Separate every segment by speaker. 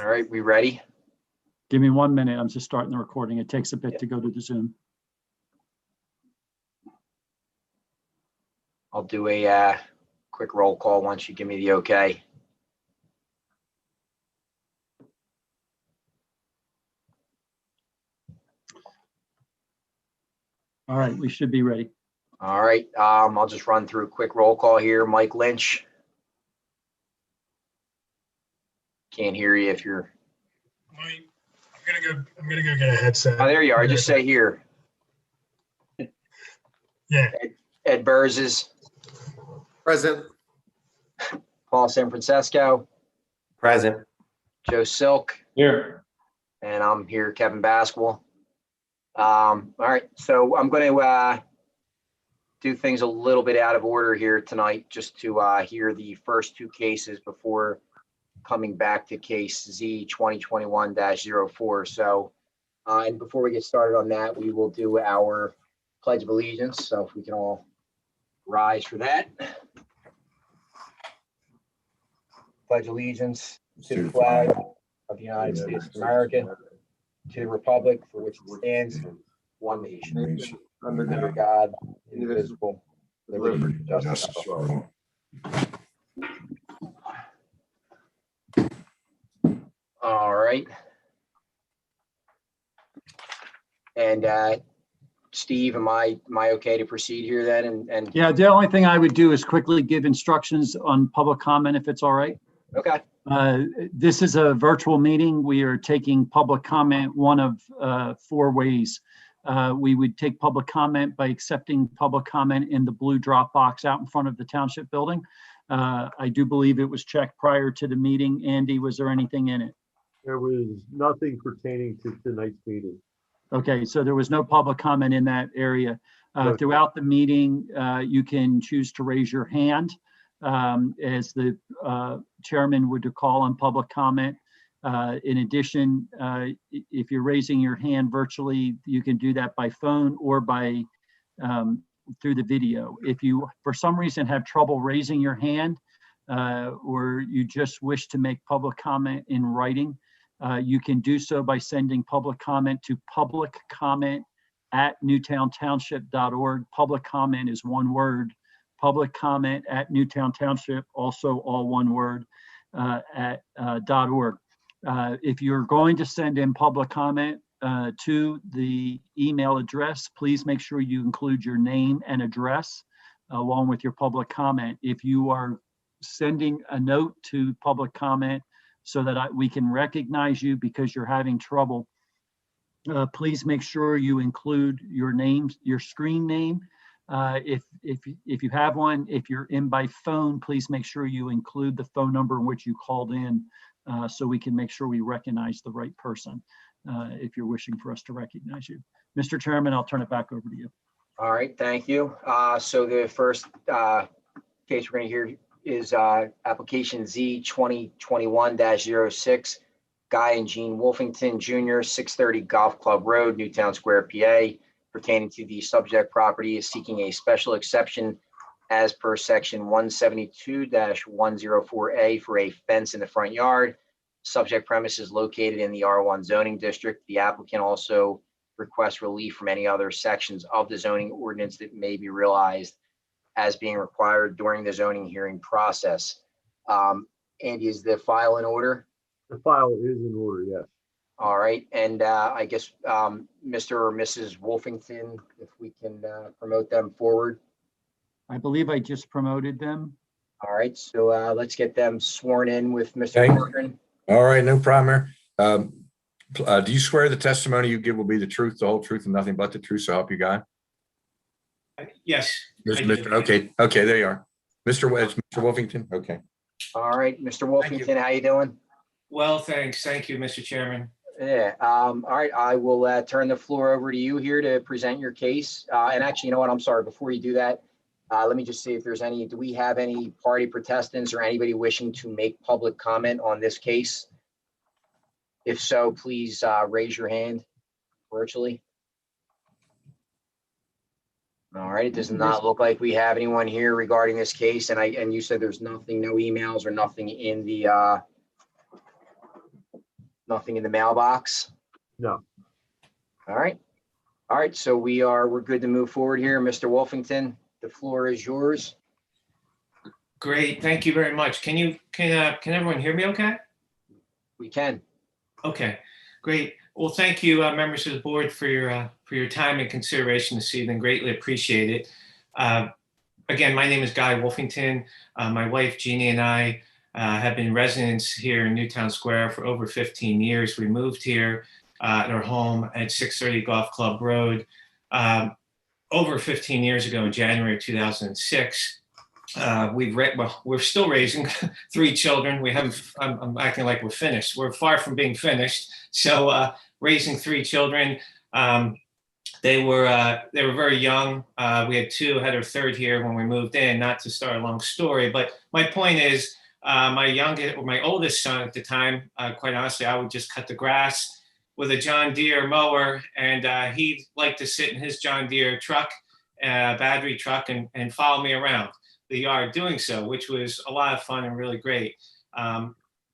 Speaker 1: All right, we ready?
Speaker 2: Give me 1 minute. I'm just starting the recording. It takes a bit to go to the Zoom.
Speaker 1: I'll do a quick roll call once you give me the okay.
Speaker 2: All right, we should be ready.
Speaker 1: All right, I'll just run through a quick roll call here. Mike Lynch. Can't hear you if you're.
Speaker 3: I'm gonna go get a headset.
Speaker 1: Oh, there you are. Just say here.
Speaker 3: Yeah.
Speaker 1: Ed Burzes,
Speaker 4: Present.
Speaker 1: Paul San Francisco,
Speaker 4: Present.
Speaker 1: Joe Silk,
Speaker 4: Here.
Speaker 1: and I'm here, Kevin Basquel. All right, so I'm going to do things a little bit out of order here tonight, just to hear the first two cases before coming back to case Z 2021-04. So, and before we get started on that, we will do our Pledge of Allegiance. So if we can all rise for that. Pledge allegiance to the flag of the United States of America, to the republic for which it stands, one nation, under God, indivisible, with liberty and justice for all. All right. And Steve, am I okay to proceed here then? And
Speaker 2: Yeah, the only thing I would do is quickly give instructions on public comment, if it's all right.
Speaker 1: okay.
Speaker 2: This is a virtual meeting. We are taking public comment one of 4 ways. We would take public comment by accepting public comment in the blue drop box out in front of the township building. I do believe it was checked prior to the meeting. Andy, was there anything in it?
Speaker 5: There was nothing pertaining to tonight's meeting.
Speaker 2: Okay, so there was no public comment in that area.
Speaker 5: Okay.
Speaker 2: Throughout the meeting, you can choose to raise your hand as the chairman would call on public comment. In addition, if you're raising your hand virtually, you can do that by phone or by through the video. If you, for some reason, have trouble raising your hand or you just wish to make public comment in writing, you can do so by sending public comment to publiccomment@newtowntownship.org. Public comment is one word. Public comment at Newtown Township, also all one word, .org. If you're going to send in public comment to the email address, please make sure you include your name and address along with your public comment. If you are sending a note to public comment so that we can recognize you because you're having trouble, please make sure you include your name, your screen name. If you have one, if you're in by phone, please make sure you include the phone number in which you called in so we can make sure we recognize the right person if you're wishing for us to recognize you. Mr. Chairman, I'll turn it back over to you.
Speaker 1: All right, thank you. So the first case we're going to hear is application Z 2021-06, Guy and Jean Wolfington Jr., 630 Golf Club Road, Newtown Square, PA, pertaining to the subject property is seeking a special exception as per section 172-104A for a fence in the front yard. Subject premise is located in the R1 zoning district. The applicant also requests relief from any other sections of the zoning ordinance that may be realized as being required during the zoning hearing process. Andy, is the file in order?
Speaker 5: The file is in order, yes.
Speaker 1: All right, and I guess Mr. or Mrs. Wolfington, if we can promote them forward.
Speaker 2: I believe I just promoted them.
Speaker 1: All right, so let's get them sworn in with Mr.
Speaker 4: Okay.
Speaker 1: Corcoran.
Speaker 4: All right, no problem. Do you swear the testimony you give will be the truth, the whole truth, and nothing but the truth, so help you God?
Speaker 6: Yes.
Speaker 4: Okay, there you are. Mr. Wolfington, okay.
Speaker 1: All right, Mr. Wolfington, how you doing?
Speaker 6: Well, thanks. Thank you, Mr. Chairman.
Speaker 1: Yeah, all right, I will turn the floor over to you here to present your case. And actually, you know what, I'm sorry, before you do that, let me just see if there's any, do we have any party protestants or anybody wishing to make public comment on this case? If so, please raise your hand virtually. All right, it does not look like we have anyone here regarding this case. And you said there's nothing, no emails or nothing in the Nothing in the mailbox?
Speaker 5: No.
Speaker 1: All right. All right, so we're good to move forward here. Mr. Wolfington, the floor is yours.
Speaker 6: Great, thank you very much. Can everyone hear me okay?
Speaker 1: We can.
Speaker 6: Okay, great. Well, thank you, members of the board, for your time and consideration this evening. Greatly appreciate it. Again, my name is Guy Wolfington. My wife, Jeannie, and I have been residents here in Newtown Square for over 15 years. We moved here at our home at 630 Golf Club Road over 15 years ago in January 2006. We're still raising 3 children. I'm acting like we're finished. We're far from being finished. So raising 3 children. They were very young. We had 2, had our 3rd here when we moved in. Not to start a long story, but my point is, my oldest son at the time, quite honestly, I would just cut the grass with a John Deere mower, and he'd like to sit in his John Deere truck, battery truck, and follow me around the yard doing so, which was a lot of fun and really great.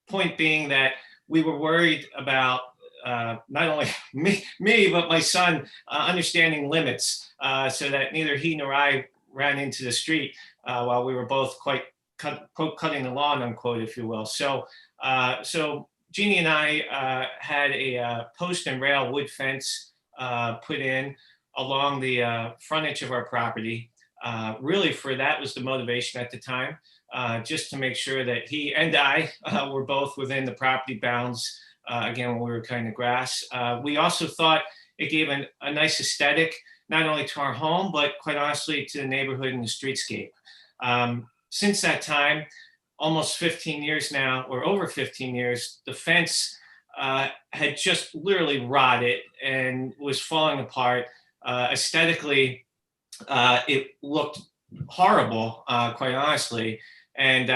Speaker 6: Point being that we were worried about not only me, but my son understanding limits so that neither he nor I ran into the street while we were both cutting the lawn, unquote, if you will. So Jeannie and I had a post and rail wood fence put in along the frontage of our property. Really, that was the motivation at the time, just to make sure that he and I were both within the property bounds. Again, when we were cutting the grass. We also thought it gave a nice aesthetic, not only to our home, but quite honestly to the neighborhood and the streetscape. Since that time, almost 15 years now, or over 15 years, the fence had just literally rotted and was falling apart. Aesthetically, it looked horrible, quite honestly. And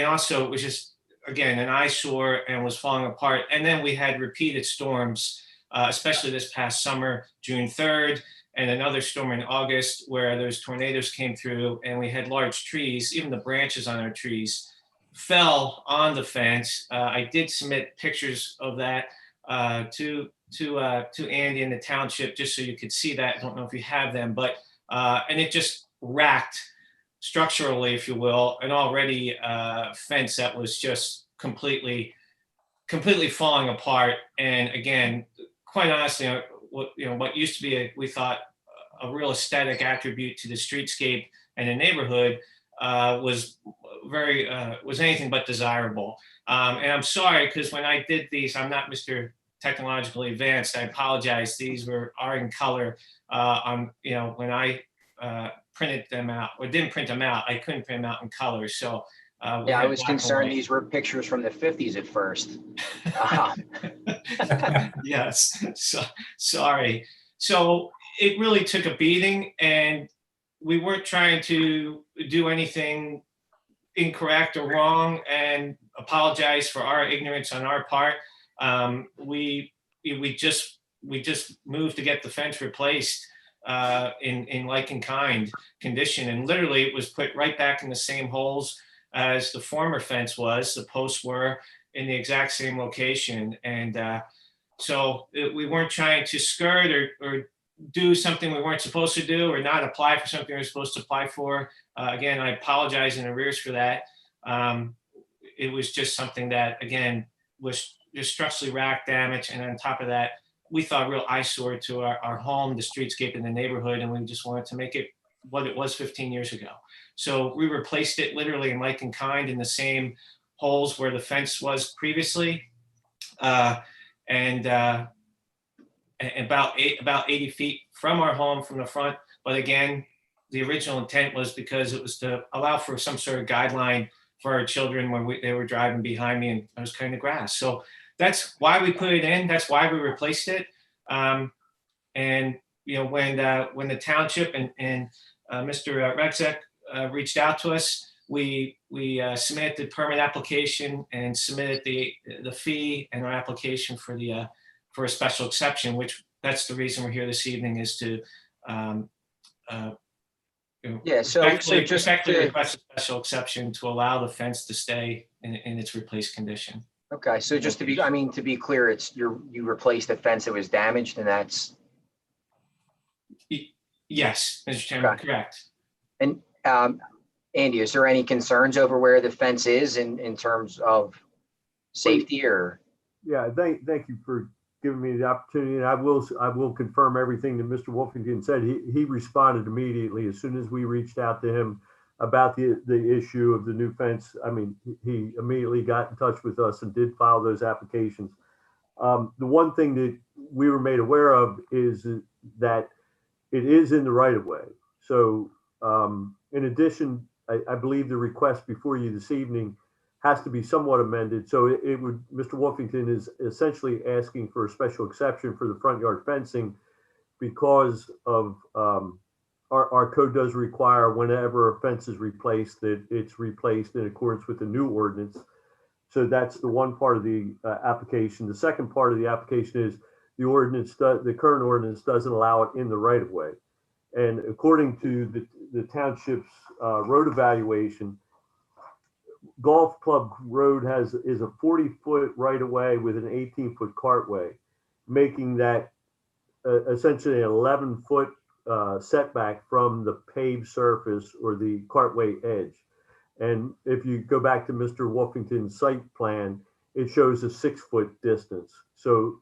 Speaker 6: also it was just, again, an eyesore and was falling apart. And then we had repeated storms, especially this past summer, June 3rd, and another storm in August where those tornadoes came through and we had large trees, even the branches on our trees fell on the fence. I did submit pictures of that to Andy in the township, just so you could see that. I don't know if you have them, but, and it just racked structurally, if you will, an already fence that was just completely falling apart. And again, quite honestly, what used to be we thought a real aesthetic attribute to the streetscape and the neighborhood was anything but desirable. And I'm sorry, because when I did these, I'm not Mr. Technologically Advanced. I apologize. These are in color. When I printed them out, or didn't print them out, I couldn't print them out in color. So
Speaker 1: yeah, I was concerned these were pictures from the 50s at first.
Speaker 6: Yes, so sorry. So it really took a beating, and we weren't trying to do anything incorrect or wrong, and apologize for our ignorance on our part. We just moved to get the fence replaced in like and kind condition, and literally it was put right back in the same holes as the former fence was. The posts were in the exact same location, and so we weren't trying to skirt or do something we weren't supposed to do, or not apply for something we were supposed to apply for. Again, I apologize in arrears for that. It was just something that, again, was just structurally rack damage, and on top of that, we thought a real eyesore to our home, the streetscape, and the neighborhood, and we just wanted to make it what it was 15 years ago. So we replaced it literally in like and kind in the same holes where the fence was previously, and about 80 feet from our home from the front. But again, the original intent was because it was to allow for some sort of guideline for our children when they were driving behind me and I was cutting the grass. So that's why we put it in. That's why we replaced it. And when the township and Mr. Rexek reached out to us, we submitted the permit application and submitted the fee and our application for a special exception, which that's the reason we're here this evening, is to
Speaker 1: just
Speaker 6: respectfully request a special exception to allow the fence to stay in its replaced condition.
Speaker 1: Okay, so just to be, I mean, to be clear, it's you replaced the fence that was damaged, and that's,
Speaker 6: Yes, Mr. Chairman,
Speaker 1: Okay.
Speaker 6: correct.
Speaker 1: and Andy, is there any concerns over where the fence is in terms of safety or?
Speaker 5: Yeah, thank you for giving me the opportunity. And I will confirm everything that Mr. Wolfington said. He responded immediately as soon as we reached out to him about the issue of the new fence. I mean, he immediately got in touch with us and did file those applications. The one thing that we were made aware of is that it is in the right of way. So in addition, I believe the request before you this evening has to be somewhat amended. So it would, Mr. Wolfington is essentially asking for a special exception for the front yard fencing because of our code does require whenever a fence is replaced that it's replaced in accordance with the new ordinance. So that's the one part of the application. The second part of the application is the current ordinance doesn't allow it in the right of way. And according to the township's road evaluation, Golf Club Road is a 40-foot right of way with an 18-foot cartway, making that essentially an 11-foot setback from the paved surface or the cartway edge. And if you go back to Mr. Wolfington's site plan, it shows a 6-foot distance. So,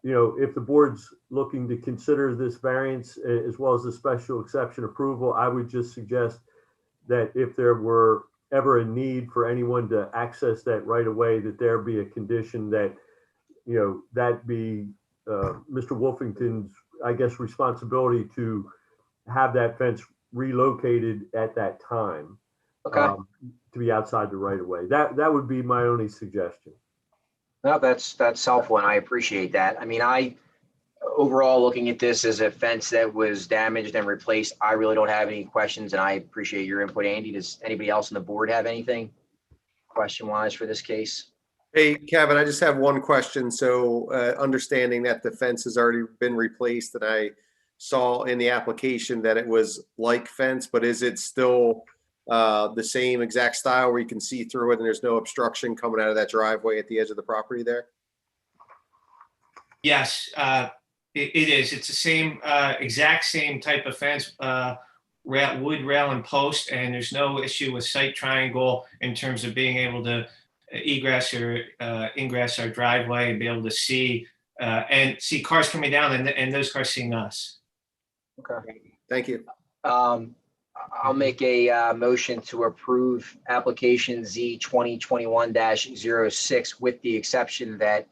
Speaker 5: you know, if the board's looking to consider this variance as well as the special exception approval, I would just suggest that if there were ever a need for anyone to access that right away, that there be a condition that, you know, that be Mr. Wolfington's, I guess, responsibility to have that fence relocated at that time.
Speaker 1: Okay,
Speaker 5: To be outside the right of way. That would be my only suggestion.
Speaker 1: no, that's helpful, and I appreciate that. I mean, overall, looking at this as a fence that was damaged and replaced, I really don't have any questions, and I appreciate your input, Andy. Does anybody else on the board have anything question-wise for this case?
Speaker 3: Hey, Kevin, I just have one question. So understanding that the fence has already been replaced, and I saw in the application that it was like fence, but is it still the same exact style where you can see through it and there's no obstruction coming out of that driveway at the edge of the property there?
Speaker 6: Yes, it is. It's the same, exact same type of fence, wood rail and post, and there's no issue with sight triangle in terms of being able to egress or ingress our driveway and be able to see and see cars coming down and those cars seeing us.
Speaker 1: Okay.
Speaker 3: Thank you.
Speaker 1: I'll make a motion to approve application Z 2021-06 with the exception that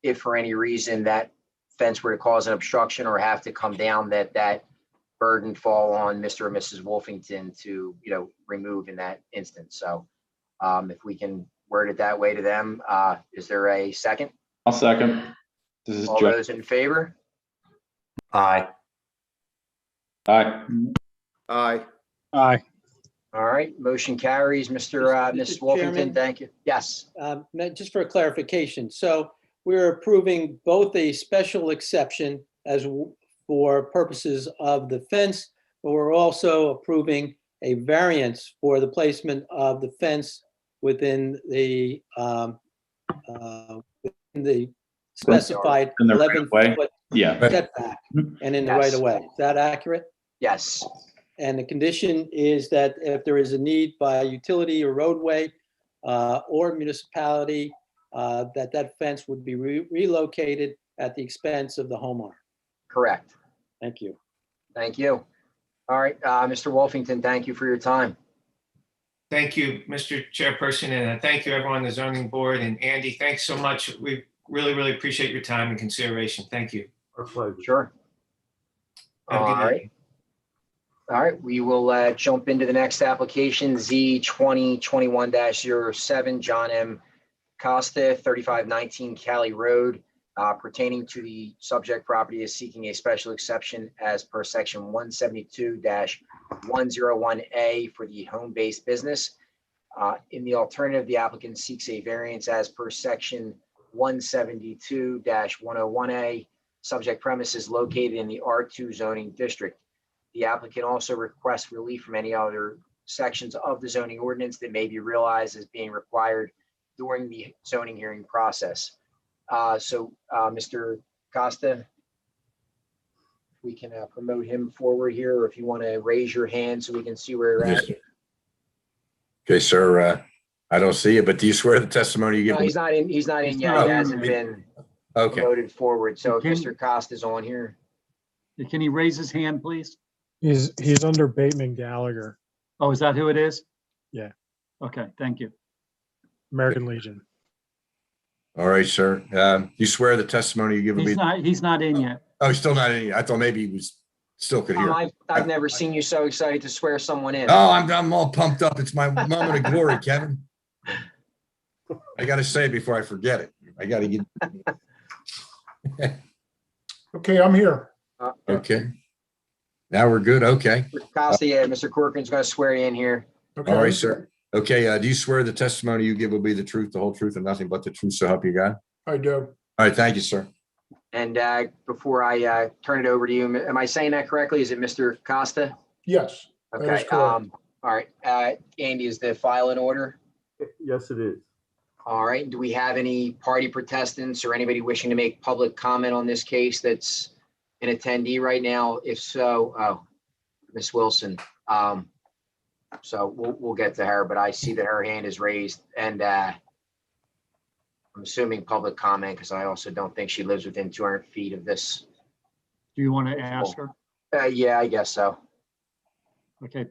Speaker 1: if for any reason that fence were to cause an obstruction or have to come down, that burden fall on Mr. or Mrs. Wolfington to, you know, remove in that instance. So if we can word it that way to them, is there a second?
Speaker 7: I'll second. This is
Speaker 1: All
Speaker 7: Joe.
Speaker 1: those in favor?
Speaker 8: Aye.
Speaker 7: Aye.
Speaker 3: Aye.
Speaker 8: Aye.
Speaker 1: All right, motion carries. Mr. Mrs.
Speaker 9: Mr.
Speaker 1: Wolfington,
Speaker 9: Chairman?
Speaker 1: thank you. Yes,
Speaker 9: Just for clarification, so we're approving both a special exception for purposes of the fence, but we're also approving a variance for the placement of the fence within the specified
Speaker 7: In the right of way?
Speaker 9: 11-foot
Speaker 7: Yeah.
Speaker 9: setback and in the
Speaker 1: Yes.
Speaker 9: right of way. Is that accurate?
Speaker 1: yes,
Speaker 9: And the condition is that if there is a need by utility or roadway or municipality, that fence would be relocated at the expense of the homeowner.
Speaker 1: correct.
Speaker 9: Thank you.
Speaker 1: Thank you. All right, Mr. Wolfington, thank you for your time.
Speaker 6: Thank you, Mr. Chairperson, and thank you everyone on the zoning board. And Andy, thanks so much. We really, really appreciate your time and consideration. Thank you.
Speaker 5: Our pleasure.
Speaker 1: Sure.
Speaker 6: Have a
Speaker 1: All
Speaker 6: good night.
Speaker 1: right. All right, we will jump into the next application, Z 2021-07, John M. Costa, 3519 Cali Road, pertaining to the subject property is seeking a special exception as per section 172-101A for the home-based business. In the alternative, the applicant seeks a variance as per section 172-101A. Subject premise is located in the R2 zoning district. The applicant also requests relief from any other sections of the zoning ordinance that may be realized as being required during the zoning hearing process. Mr. Costa, we can promote him forward here, or if you want to raise your hand so we can see where you're at.
Speaker 4: Okay, sir. I don't see it, but do you swear the testimony you give?
Speaker 1: No, he's not in. He's not in
Speaker 2: He's
Speaker 1: yet.
Speaker 2: not
Speaker 1: He
Speaker 2: in
Speaker 1: hasn't
Speaker 2: yet.
Speaker 1: been
Speaker 4: Okay.
Speaker 1: promoted forward. So if
Speaker 2: Can-
Speaker 1: Mr. Costa's on here,
Speaker 2: Can he raise his hand, please?
Speaker 10: He's under Bateman Gallagher,
Speaker 2: Oh, is that who it is?
Speaker 10: Yeah.
Speaker 2: Okay, thank you.
Speaker 10: American Legion.
Speaker 4: All right, sir. You swear the testimony you give will be?
Speaker 2: He's not in yet.
Speaker 4: Oh, he's still not in. I thought maybe he was still could hear.
Speaker 1: I've never seen you so excited to swear someone in.
Speaker 4: Oh, I'm all pumped up. It's my moment of glory, Kevin. I got to say it before I forget it. I got to get.
Speaker 10: Okay, I'm here.
Speaker 4: Okay. Now we're good. Okay.
Speaker 1: Mr. Costa, yeah, Mr. Corcoran's going to swear you in here.
Speaker 4: All right, sir. Okay. Do you swear the testimony you give will be the truth, the whole truth, and nothing but the truth? So help you God.
Speaker 10: I do.
Speaker 4: All right. Thank you, sir.
Speaker 1: And before I turn it over to you, am I saying that correctly? Is it Mr. Costa?
Speaker 10: Yes. That is
Speaker 1: Okay.
Speaker 10: correct.
Speaker 1: All right. Andy, is the file in order?
Speaker 5: Yes, it is.
Speaker 1: All right. Do we have any party protestants or anybody wishing to make public comment on this case that's an attendee right now? If so, Ms. Wilson. So we'll get to her, but I see that her hand is raised, and I'm assuming public comment because I also don't think she lives within 200 feet of this.
Speaker 2: Do you want to ask her?
Speaker 1: Yeah, I guess so.
Speaker 2: Okay.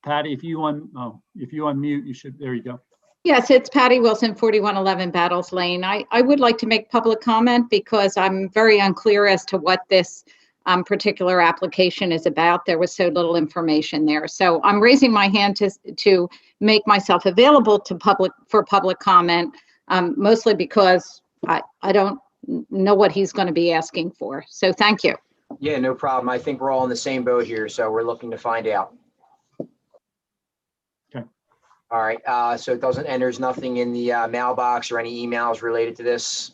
Speaker 2: Patty, if you unmute, you should, there you go.
Speaker 11: Yes, it's Patty Wilson, 4111 Battles Lane. I would like to make public comment because I'm very unclear as to what this particular application is about. There was so little information there. So I'm raising my hand to make myself available to for public comment, mostly because I don't know what he's going to be asking for. So thank you.
Speaker 1: Yeah, no problem. I think we're all in the same boat here, so we're looking to find out.
Speaker 2: Okay.
Speaker 1: All right, so it doesn't, and there's nothing in the mailbox or any emails related to this?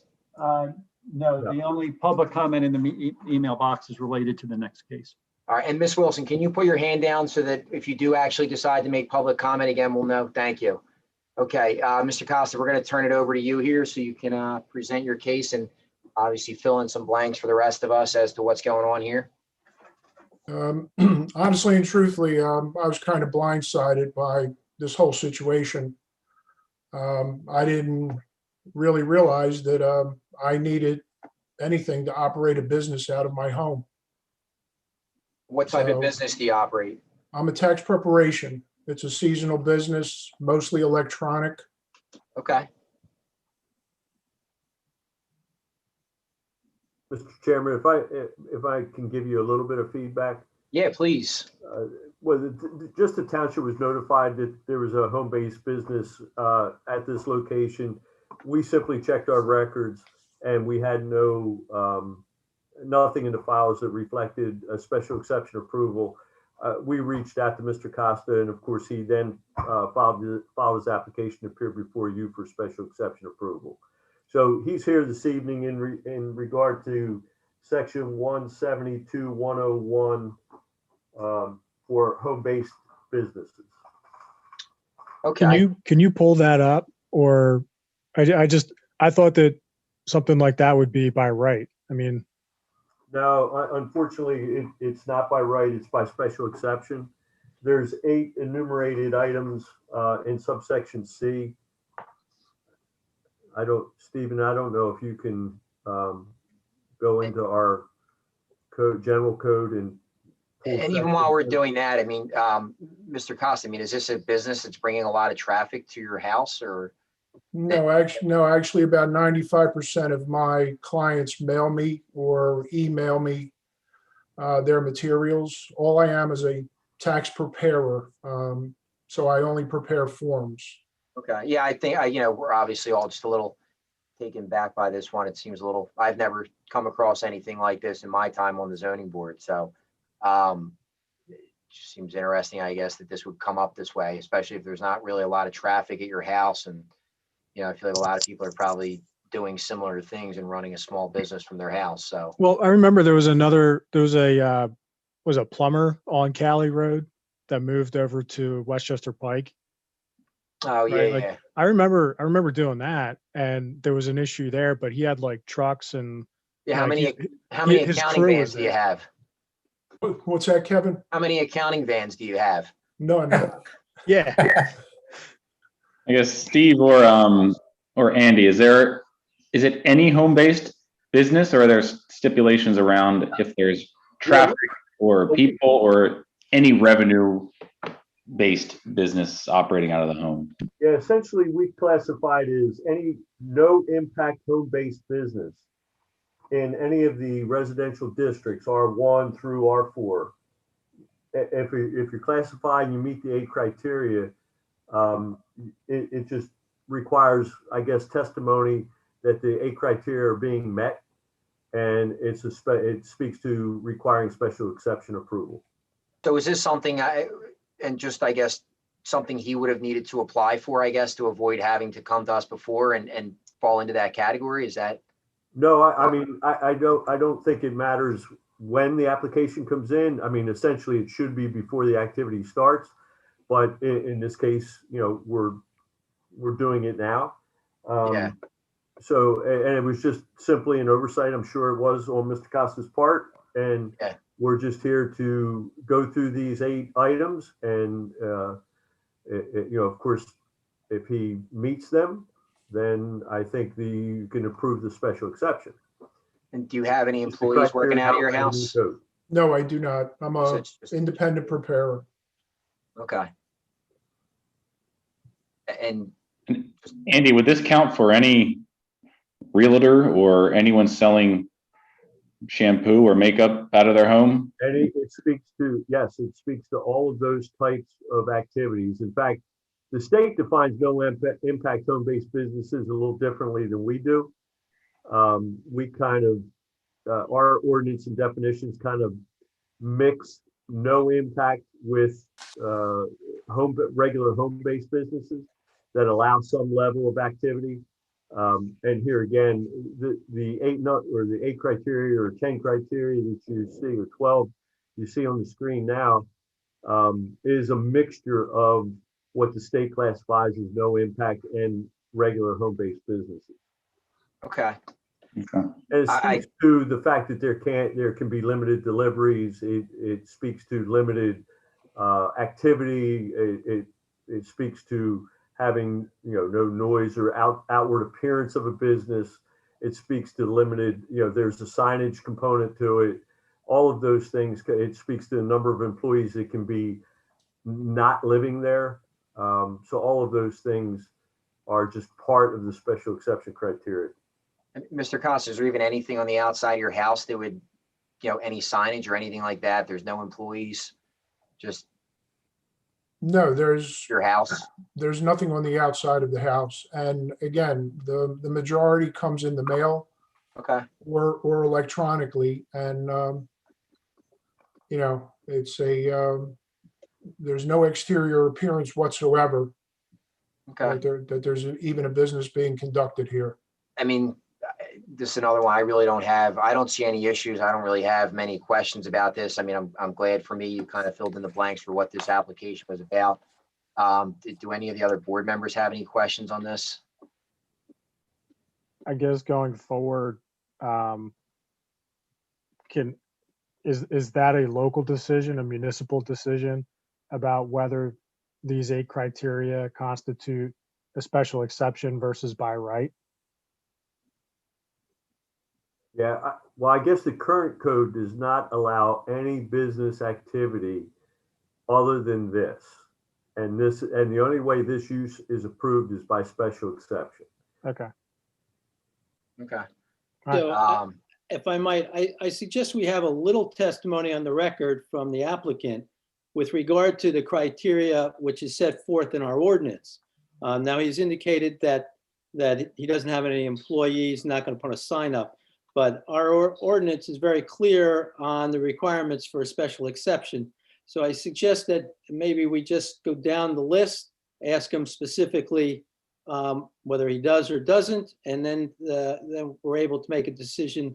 Speaker 2: No, the only public comment in the email box is related to the next case.
Speaker 1: All right, and Ms. Wilson, can you put your hand down so that if you do actually decide to make public comment again, we'll know? Thank you. Okay, Mr. Costa, we're going to turn it over to you here so you can present your case and obviously fill in some blanks for the rest of us as to what's going on here.
Speaker 10: Honestly and truthfully, I was kind of blindsided by this whole situation. I didn't really realize that I needed anything to operate a business out of my home.
Speaker 1: What type of
Speaker 10: So-
Speaker 1: business do you operate?
Speaker 10: I'm a tax preparation. It's a seasonal business, mostly electronic.
Speaker 1: Okay.
Speaker 5: Mr. Chairman, if I can give you a little bit of feedback.
Speaker 1: Yeah, please.
Speaker 5: Well, just the township was notified that there was a home-based business at this location. We simply checked our records and we had nothing in the files that reflected a special exception approval. We reached out to Mr. Costa, and of course, he then filed his application to appear before you for special exception approval. So he's here this evening in regard to section 172-101 for home-based businesses.
Speaker 1: Okay.
Speaker 10: Can you pull that up? Or I thought that something like that would be by right. I mean,
Speaker 5: No, unfortunately, it's not by right, it's by special exception. There's 8 enumerated items in subsection C. Stephen, I don't know if you can go into our code, general code and.
Speaker 1: And even while we're doing that, I mean, Mr. Costa, I mean, is this a business that's bringing a lot of traffic to your house, or?
Speaker 10: no, actually about 95% of my clients mail me or email me their materials. All I am is a tax preparer. So I only prepare forms.
Speaker 1: Okay, yeah, I think, we're obviously all just a little taken back by this one. It seems a little, I've never come across anything like this in my time on the zoning board. So it just seems interesting, I guess, that this would come up this way, especially if there's not really a lot of traffic at your house. And, I feel like a lot of people are probably doing similar things and running a small business from their house. So,
Speaker 10: Well, I remember there was a plumber on Cali Road that moved over to Westchester Pike.
Speaker 1: Oh, yeah,
Speaker 12: Right, like,
Speaker 1: yeah.
Speaker 12: I remember doing that, and there was an issue there, but he had like trucks and
Speaker 1: Yeah, how
Speaker 12: like
Speaker 1: many
Speaker 12: his
Speaker 1: accounting
Speaker 12: crew
Speaker 1: vans
Speaker 12: was
Speaker 1: do you
Speaker 12: there.
Speaker 1: have?
Speaker 10: What's that, Kevin?
Speaker 1: How many accounting vans do you have?
Speaker 10: None.
Speaker 12: Yeah,
Speaker 7: I guess Steve or Andy, is it any home-based business, or are there stipulations around if there's traffic or people or any revenue-based business operating out of the home?
Speaker 5: Yeah, essentially, we classified as any no impact home-based business in any of the residential districts, R1 through R4. If you're classified and you meet the 8 criteria, it just requires, I guess, testimony that the 8 criteria are being met, and it speaks to requiring special exception approval.
Speaker 1: So is this something I guess, something he would have needed to apply for, I guess, to avoid having to come to us before and fall into that category? Is that?
Speaker 5: No, I mean, I don't think it matters when the application comes in. I mean, essentially, it should be before the activity starts, but in this case, you know, we're doing it now.
Speaker 1: Yeah.
Speaker 5: So, and it was just simply an oversight. I'm sure it was on Mr. Costa's part, and
Speaker 1: Yeah.
Speaker 5: we're just here to go through these 8 items, and you know, of course, if he meets them, then I think you can approve the special exception.
Speaker 1: And do you have any
Speaker 5: Just the
Speaker 1: employees working
Speaker 5: criteria
Speaker 1: out of your
Speaker 5: outlined in the
Speaker 1: house?
Speaker 5: code.
Speaker 10: No, I do not. I'm
Speaker 1: So
Speaker 10: a
Speaker 1: it's just-
Speaker 10: independent preparer.
Speaker 1: Okay. And
Speaker 7: Andy, would this count for any realtor or anyone selling shampoo or makeup out of their home?
Speaker 5: And it speaks to, yes, it speaks to all of those types of activities. In fact, the state defines no impact home-based businesses a little differently than we do. We kind of, our ordinance and definitions kind of mix no impact with regular home-based businesses that allow some level of activity. And here again, the 8 criteria or 10 criteria that you see, or 12 you see on the screen now, is a mixture of what the state classifies as no impact and regular home-based businesses.
Speaker 1: okay.
Speaker 7: Okay.
Speaker 5: And it speaks to the fact that there can be limited deliveries. It speaks to limited activity. It speaks to having, you know, no noise or outward appearance of a business. It speaks to limited, you know, there's a signage component to it. All of those things. It speaks to the number of employees that can be not living there. So all of those things are just part of the special exception criteria.
Speaker 1: Mr. Costa, is there even anything on the outside of your house that would, you know, any signage or anything like that? There's no employees, just
Speaker 10: No, there's
Speaker 1: your house?
Speaker 10: there's nothing on the outside of the house. And again, the majority comes in the mail
Speaker 1: Okay.
Speaker 10: or electronically. And, you know, it's there's no exterior appearance whatsoever
Speaker 1: Okay.
Speaker 10: that there's even a business being conducted here.
Speaker 1: I mean, this is another one I don't see any issues. I don't really have many questions about this. I mean, I'm glad for me, you kind of filled in the blanks for what this application was about. Do any of the other board members have any questions on this?
Speaker 12: I guess going forward, is that a local decision, a municipal decision about whether these 8 criteria constitute a special exception versus by right?
Speaker 5: Yeah, well, I guess the current code does not allow any business activity other than this. And the only way this use is approved is by special exception.
Speaker 12: Okay.
Speaker 1: Okay.
Speaker 9: So, if I might, I suggest we have a little testimony on the record from the applicant with regard to the criteria which is set forth in our ordinance. Now, he's indicated that he doesn't have any employees, not going to put a sign up, but our ordinance is very clear on the requirements for a special exception. So I suggest that maybe we just go down the list, ask him specifically whether he does or doesn't, and then we're able to make a decision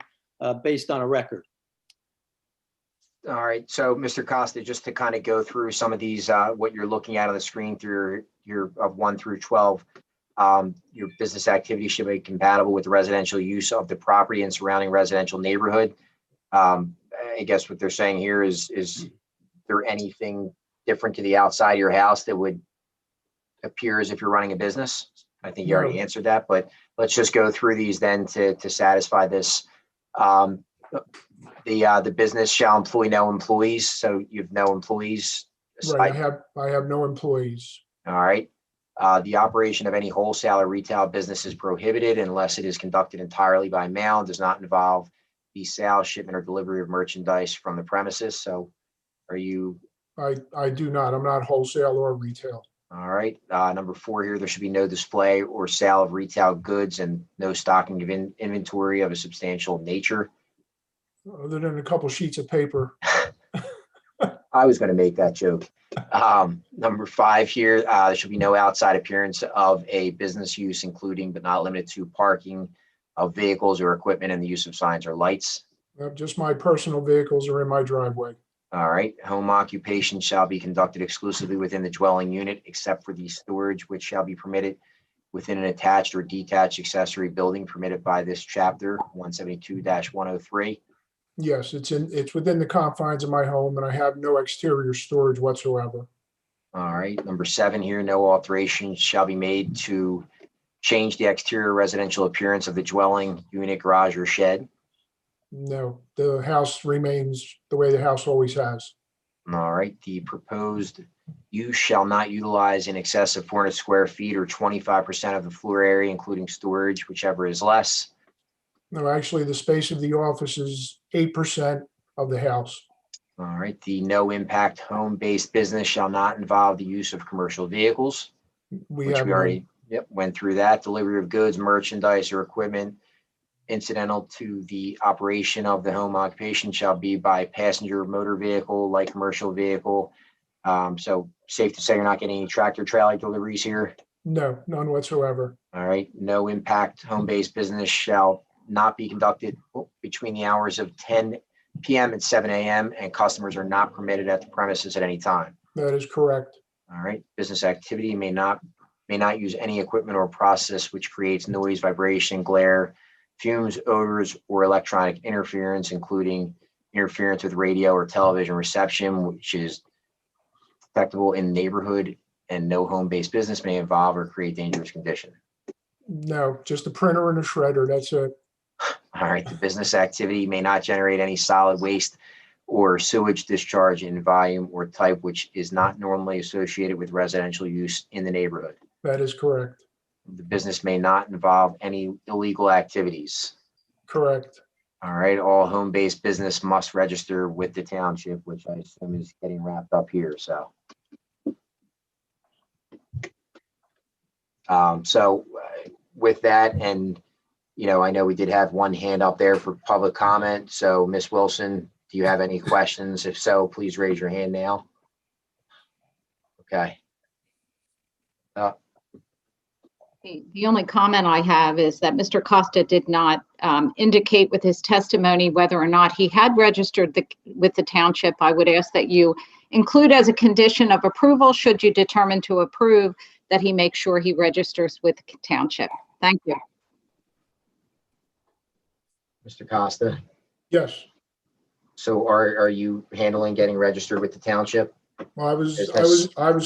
Speaker 9: based on a record.
Speaker 1: All right, so Mr. Costa, just to kind of go through some of these, what you're looking at on the screen through your of 1 through 12. Your business activity should be compatible with the residential use of the property and surrounding residential neighborhood. I guess what they're saying here is there anything different to the outside of your house that would appear as if you're running a business? I think you already
Speaker 10: No.
Speaker 1: answered that, but let's just go through these then to satisfy this. The business shall employ no employees, so you've no employees.
Speaker 10: Right, I have no employees.
Speaker 1: All right. The operation of any wholesale or retail business is prohibited unless it is conducted entirely by mail and does not involve the sale, shipment, or delivery of merchandise from the premises. So are you,
Speaker 10: I do not. I'm not wholesale or retail.
Speaker 1: all right? Number 4 here, there should be no display or sale of retail goods and no stocking of inventory of a substantial nature.
Speaker 10: Other than a couple sheets of paper.
Speaker 1: I was going to make that joke. Number 5 here, there should be no outside appearance of a business use, including but not limited to parking of vehicles or equipment and the use of signs or lights.
Speaker 10: Just my personal vehicles are in my driveway.
Speaker 1: All right. Home occupation shall be conducted exclusively within the dwelling unit, except for the storage, which shall be permitted within an attached or detached accessory building permitted by this chapter 172-103.
Speaker 10: Yes, it's within the confines of my home and I have no exterior storage whatsoever.
Speaker 1: All right. Number 7 here, no alterations shall be made to change the exterior residential appearance of the dwelling, unit, garage, or shed.
Speaker 10: No, the house remains the way the house always has.
Speaker 1: All right. The proposed use shall not utilize in excess of 400 square feet or 25% of the floor area, including storage, whichever is less.
Speaker 10: No, actually, the space of the office is 8% of the house.
Speaker 1: All right. The no impact home-based business shall not involve the use of commercial vehicles,
Speaker 10: We
Speaker 1: which
Speaker 10: have
Speaker 1: we already went through that. Delivery of goods, merchandise, or equipment incidental to the operation of the home occupation shall be by passenger motor vehicle, light commercial vehicle. So safe to say you're not getting any tractor trailer deliveries here.
Speaker 10: No, none whatsoever.
Speaker 1: All right. No impact home-based business shall not be conducted between the hours of 10 p.m. and 7 a.m. and customers are not permitted at the premises at any time.
Speaker 10: That is correct.
Speaker 1: All right. Business activity may not use any equipment or process which creates noise, vibration, glare, fumes, odors, or electronic interference, including interference with radio or television reception, which is detectable in the neighborhood, and no home-based business may involve or create dangerous condition.
Speaker 10: No, just a printer and a shredder. That's it.
Speaker 1: All right. The business activity may not generate any solid waste or sewage discharge in volume or type, which is not normally associated with residential use in the neighborhood.
Speaker 10: That is correct.
Speaker 1: The business may not involve any illegal activities.
Speaker 10: Correct.
Speaker 1: All right. All home-based business must register with the township, which I assume is getting wrapped up here. So, with that, and I know we did have one hand up there for public comment. So, Ms. Wilson, do you have any questions? If so, please raise your hand now. Okay.
Speaker 11: The only comment I have is that Mr. Costa did not indicate with his testimony whether or not he had registered with the township. I would ask that you include as a condition of approval, should you determine to approve, that he make sure he registers with the township. Thank you.
Speaker 1: Mr. Costa.
Speaker 10: Yes.
Speaker 1: So are you handling getting registered with the township?
Speaker 10: Well, I was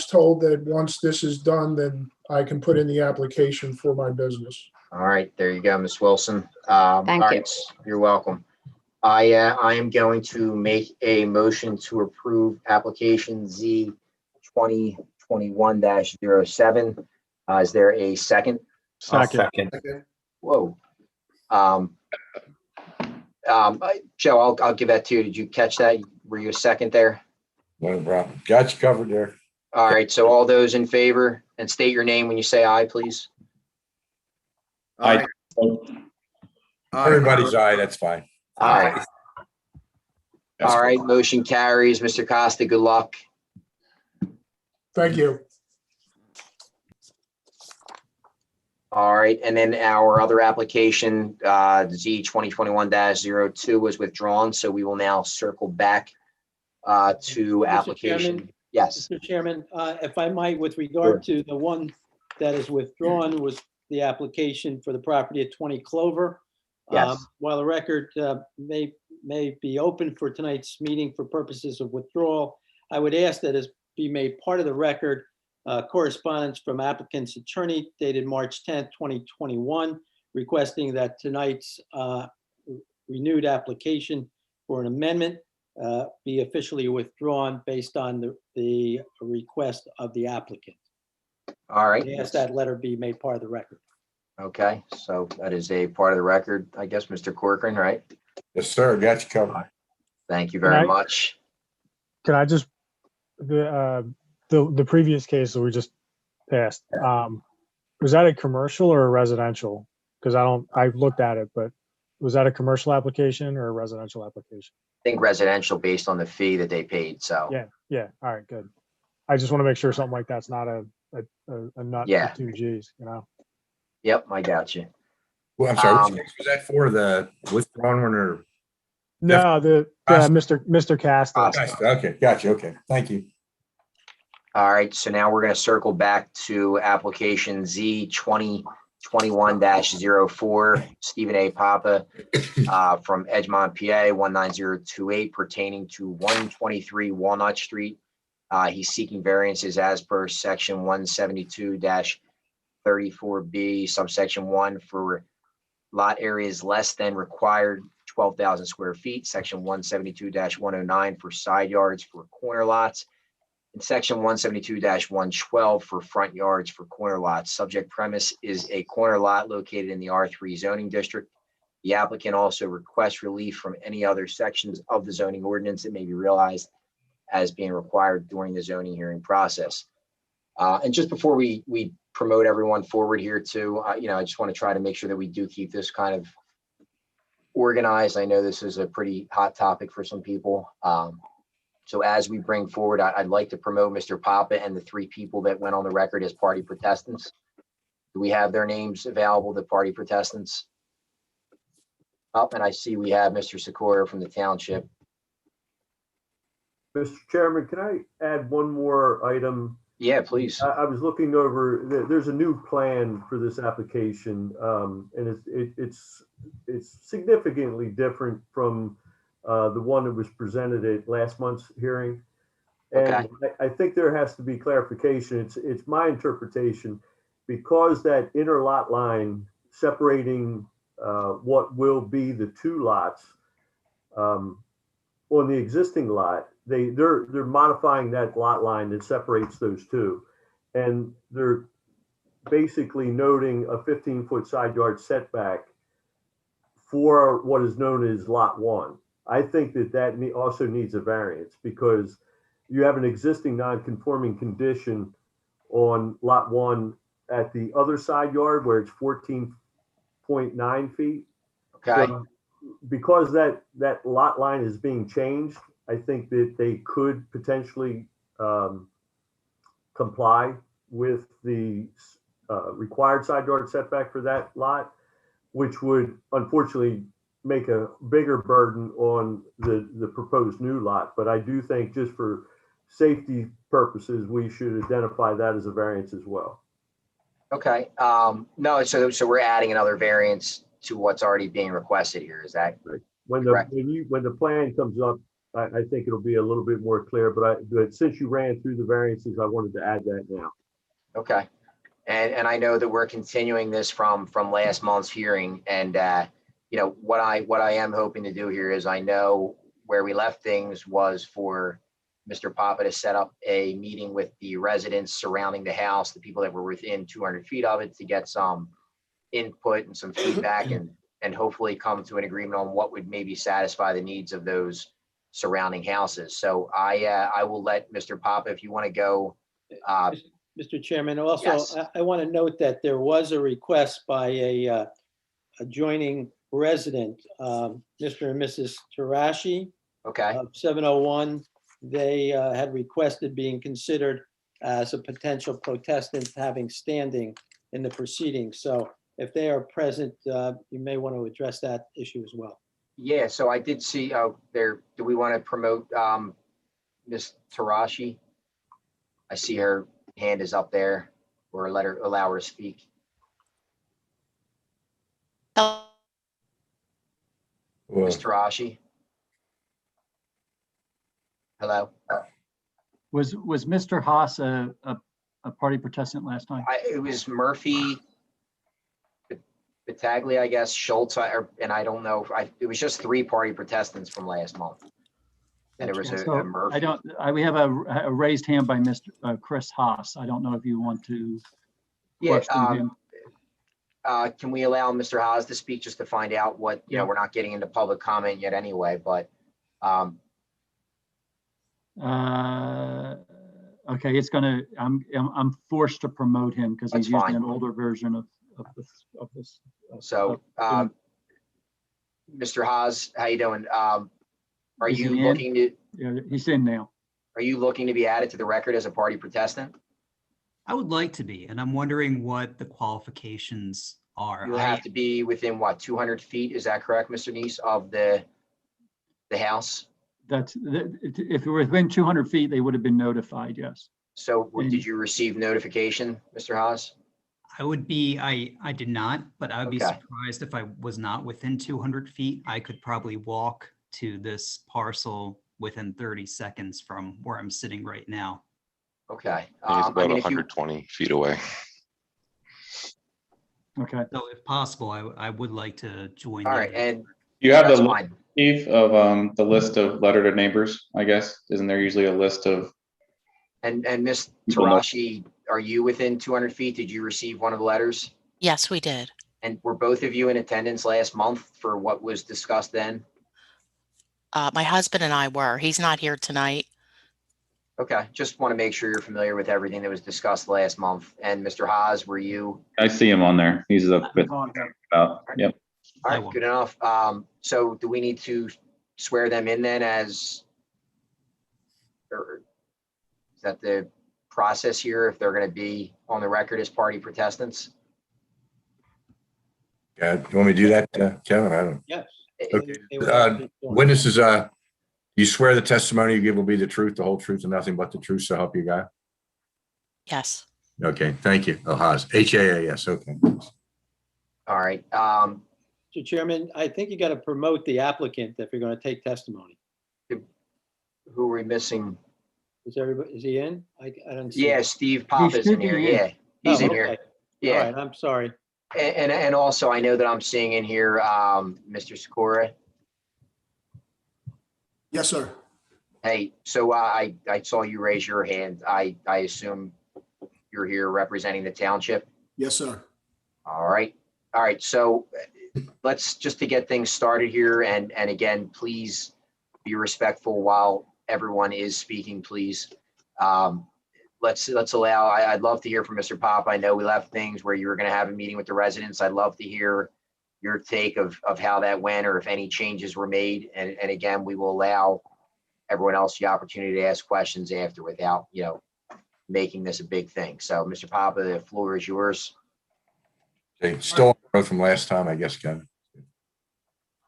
Speaker 10: told that once this is done, then I can put in the application for my business.
Speaker 1: All right, there you go, Ms. Wilson.
Speaker 11: Thank you.
Speaker 1: You're welcome. I am going to make a motion to approve application Z 2021-07. Is there a second?
Speaker 12: Second.
Speaker 1: Whoa. Joe, I'll give that to you. Did you catch that? Were you a second there?
Speaker 4: No problem. Got you covered there.
Speaker 1: All right, so all those in favor, and state your name when you say aye, please.
Speaker 7: Aye.
Speaker 4: Everybody's aye, that's fine.
Speaker 1: Aye.
Speaker 4: That's
Speaker 1: All right,
Speaker 4: cool.
Speaker 1: motion carries. Mr. Costa, good luck.
Speaker 10: Thank you.
Speaker 1: All right, and then our other application, Z 2021-02 was withdrawn, so we will now circle back to
Speaker 9: Mr.
Speaker 1: application.
Speaker 9: Chairman?
Speaker 1: Yes,
Speaker 9: Mr. Chairman, if I might, with regard to the one that is withdrawn was the application for the property at 20 Clover.
Speaker 1: yes.
Speaker 9: While the record may be open for tonight's meeting for purposes of withdrawal, I would ask that it be made part of the record correspondence from applicant's attorney dated March 10th, 2021, requesting that tonight's renewed application for an amendment be officially withdrawn based on the request of the applicant.
Speaker 1: All right.
Speaker 9: I ask that letter be made part of the record.
Speaker 1: Okay, so that is a part of the record, I guess, Mr. Corcoran, right?
Speaker 4: Yes, sir. Got you covered.
Speaker 1: Thank you
Speaker 12: Can
Speaker 1: very
Speaker 12: I-
Speaker 1: much.
Speaker 12: Can I just, the previous case that we just passed, was that a commercial or a residential? Because I looked at it, but was that a commercial application or a residential application?
Speaker 1: I think residential based on the fee that they paid, so.
Speaker 12: Yeah, all right, good. I just want to make sure something like that's not a nut
Speaker 1: Yeah.
Speaker 12: for two Gs, you know?
Speaker 1: Yep, I got you.
Speaker 4: Well, I'm sorry,
Speaker 1: Um,
Speaker 4: which case was that for? The withdrawn one or?
Speaker 12: No,
Speaker 4: Costa.
Speaker 12: Mr. Casta.
Speaker 1: Costa.
Speaker 4: Okay, got you. Okay, thank you.
Speaker 1: All right, so now we're gonna circle back to application Z 2021-04, Stephen A. Papa, from Edgemont, PA, 19028, pertaining to 123 Walnut Street. He's seeking variances as per section 172-34B, subsection 1 for lot areas less than required 12,000 square feet, section 172-109 for side yards for corner lots, and section 172-112 for front yards for corner lots. Subject premise is a corner lot located in the R3 zoning district. The applicant also requests relief from any other sections of the zoning ordinance that may be realized as being required during the zoning hearing process. And just before we promote everyone forward here too, I just want to try to make sure that we do keep this kind of organized. I know this is a pretty hot topic for some people. So as we bring forward, I'd like to promote Mr. Papa and the three people that went on the record as party protestants. Do we have their names available, the party protestants? And I see we have Mr. Sikora from the township.
Speaker 5: Mr. Chairman, can I add one more item?
Speaker 1: Yeah, please.
Speaker 5: I was looking over, there's a new plan for this application, and it's significantly different from the one that was presented at last month's hearing. And
Speaker 1: Okay.
Speaker 5: I think there has to be clarification. It's my interpretation, because that inner lot line separating what will be the two lots on the existing lot, they're modifying that lot line that separates those two. And they're basically noting a 15-foot side yard setback for what is known as lot one. I think that also needs a variance, because you have an existing non-conforming condition on lot one at the other side yard where it's 14.9 feet.
Speaker 1: Okay.
Speaker 5: So because that lot line is being changed, I think that they could potentially comply with the required side yard setback for that lot, which would unfortunately make a bigger burden on the proposed new lot. But I do think, just for safety purposes, we should identify that as a variance as well.
Speaker 1: Okay. No, so we're adding another variance to what's already being requested here. Is that correct?
Speaker 5: When the plan comes up, I think it'll be a little bit more clear, but since you ran through the variances, I wanted to add that now.
Speaker 1: Okay. And I know that we're continuing this from last month's hearing, and what I am hoping to do here is, I know where we left things was for Mr. Papa to set up a meeting with the residents surrounding the house, the people that were within 200 feet of it, to get some input and some feedback, and hopefully come to an agreement on what would maybe satisfy the needs of those surrounding houses. So I will let Mr. Papa, if you want to go.
Speaker 9: Mr. Chairman, also,
Speaker 1: Yes.
Speaker 9: I want to note that there was a request by a adjoining resident, Mr. and Mrs. Tarashi
Speaker 1: Okay.
Speaker 9: of 701. They had requested being considered as a potential protestant having standing in the proceedings. So if they are present, you may want to address that issue as well.
Speaker 1: Yeah, so I did see there. Do we want to promote Ms. Tarashi? I see her hand is up there, or allow her to speak.
Speaker 4: Well,
Speaker 1: Ms. Tarashi? Hello?
Speaker 2: Was Mr. Haas a party protestant last time?
Speaker 1: It was Murphy, Battaglia, I guess, Schultz, and I don't know, it was just 3 party protestants from last month. And it was
Speaker 2: So
Speaker 1: a Murphy.
Speaker 2: we have a raised hand by Mr. Chris Haas. I don't know if you want to question him.
Speaker 1: Can we allow Mr. Haas to speak just to find out what, you know, we're not getting into public comment yet anyway, but
Speaker 2: Okay, I'm forced to promote him because he's
Speaker 1: That's
Speaker 2: using
Speaker 1: fine.
Speaker 2: an older version of this.
Speaker 1: so, Mr. Haas, how you doing? Are
Speaker 2: Is
Speaker 1: you
Speaker 2: he in?
Speaker 1: looking to,
Speaker 2: Yeah, he's in now.
Speaker 1: are you looking to be added to the record as a party protestant?
Speaker 13: I would like to be, and I'm wondering what the qualifications are.
Speaker 1: You'll have to be within what, 200 feet? Is that correct, Mr. Neese, of the house?
Speaker 2: If it were within 200 feet, they would have been notified, yes.
Speaker 1: So did you receive notification, Mr. Haas?
Speaker 13: I would be, I did not, but I would be
Speaker 1: Okay.
Speaker 13: surprised if I was not within 200 feet. I could probably walk to this parcel within 30 seconds from where I'm sitting right now.
Speaker 1: Okay.
Speaker 14: He's about
Speaker 1: if you,
Speaker 14: 120 feet away.
Speaker 2: Okay.
Speaker 13: So if possible, I would like to join.
Speaker 1: all
Speaker 13: the-
Speaker 1: right, and
Speaker 7: You have
Speaker 1: that's
Speaker 7: the,
Speaker 1: fine.
Speaker 7: Steve, of the list of letter to neighbors, I guess. Isn't there usually a list of?
Speaker 1: And Ms.
Speaker 7: People know.
Speaker 1: Tarashi, are you within 200 feet? Did you receive one of the letters?
Speaker 15: Yes, we did.
Speaker 1: And were both of you in attendance last month for what was discussed then?
Speaker 15: My husband and I were. He's not here tonight.
Speaker 1: Okay, just want to make sure you're familiar with everything that was discussed last month. And Mr. Haas, were you?
Speaker 7: I see him on there. He's a bit about, yep.
Speaker 1: All
Speaker 13: I
Speaker 1: right,
Speaker 13: will.
Speaker 1: good enough. So do we need to swear them in then as? Or is that the process here, if they're going to be on the record as party protestants?
Speaker 4: Yeah, you want me to do that, Kevin? I don't.
Speaker 9: Yes.
Speaker 4: Okay.
Speaker 9: They would all be joined.
Speaker 4: Witnesses, you swear the testimony you give will be the truth, the whole truth, and nothing but the truth, so help you God?
Speaker 15: Yes.
Speaker 4: Okay, thank you. Oh, Haas, Haas, okay.
Speaker 1: All right,
Speaker 9: Mr. Chairman, I think you got to promote the applicant if you're going to take testimony.
Speaker 1: who are we missing?
Speaker 9: Is he in? I don't see.
Speaker 1: Yeah,
Speaker 9: him.
Speaker 1: Steve Pop
Speaker 2: He
Speaker 1: is in
Speaker 2: should be
Speaker 1: here,
Speaker 2: in.
Speaker 1: yeah, he's
Speaker 9: Oh,
Speaker 1: in here,
Speaker 9: okay. All
Speaker 1: yeah.
Speaker 9: right, I'm sorry.
Speaker 1: And also, I know that I'm seeing in here, Mr. Sikora.
Speaker 16: Yes, sir.
Speaker 1: Hey, so I saw you raise your hand. I assume you're here representing the township?
Speaker 16: Yes, sir.
Speaker 1: All right. So let's just to get things started here. And again, please be respectful while everyone is speaking, please. Let's allow, I'd love to hear from Mr. Pop. I know we left things where you were going to have a meeting with the residents. I'd love to hear your take of how that went or if any changes were made. And again, we will allow everyone else the opportunity to ask questions after without, making this a big thing. So Mr. Papa, the floor is yours.
Speaker 4: Okay, still on the road from last time, I guess, Kevin.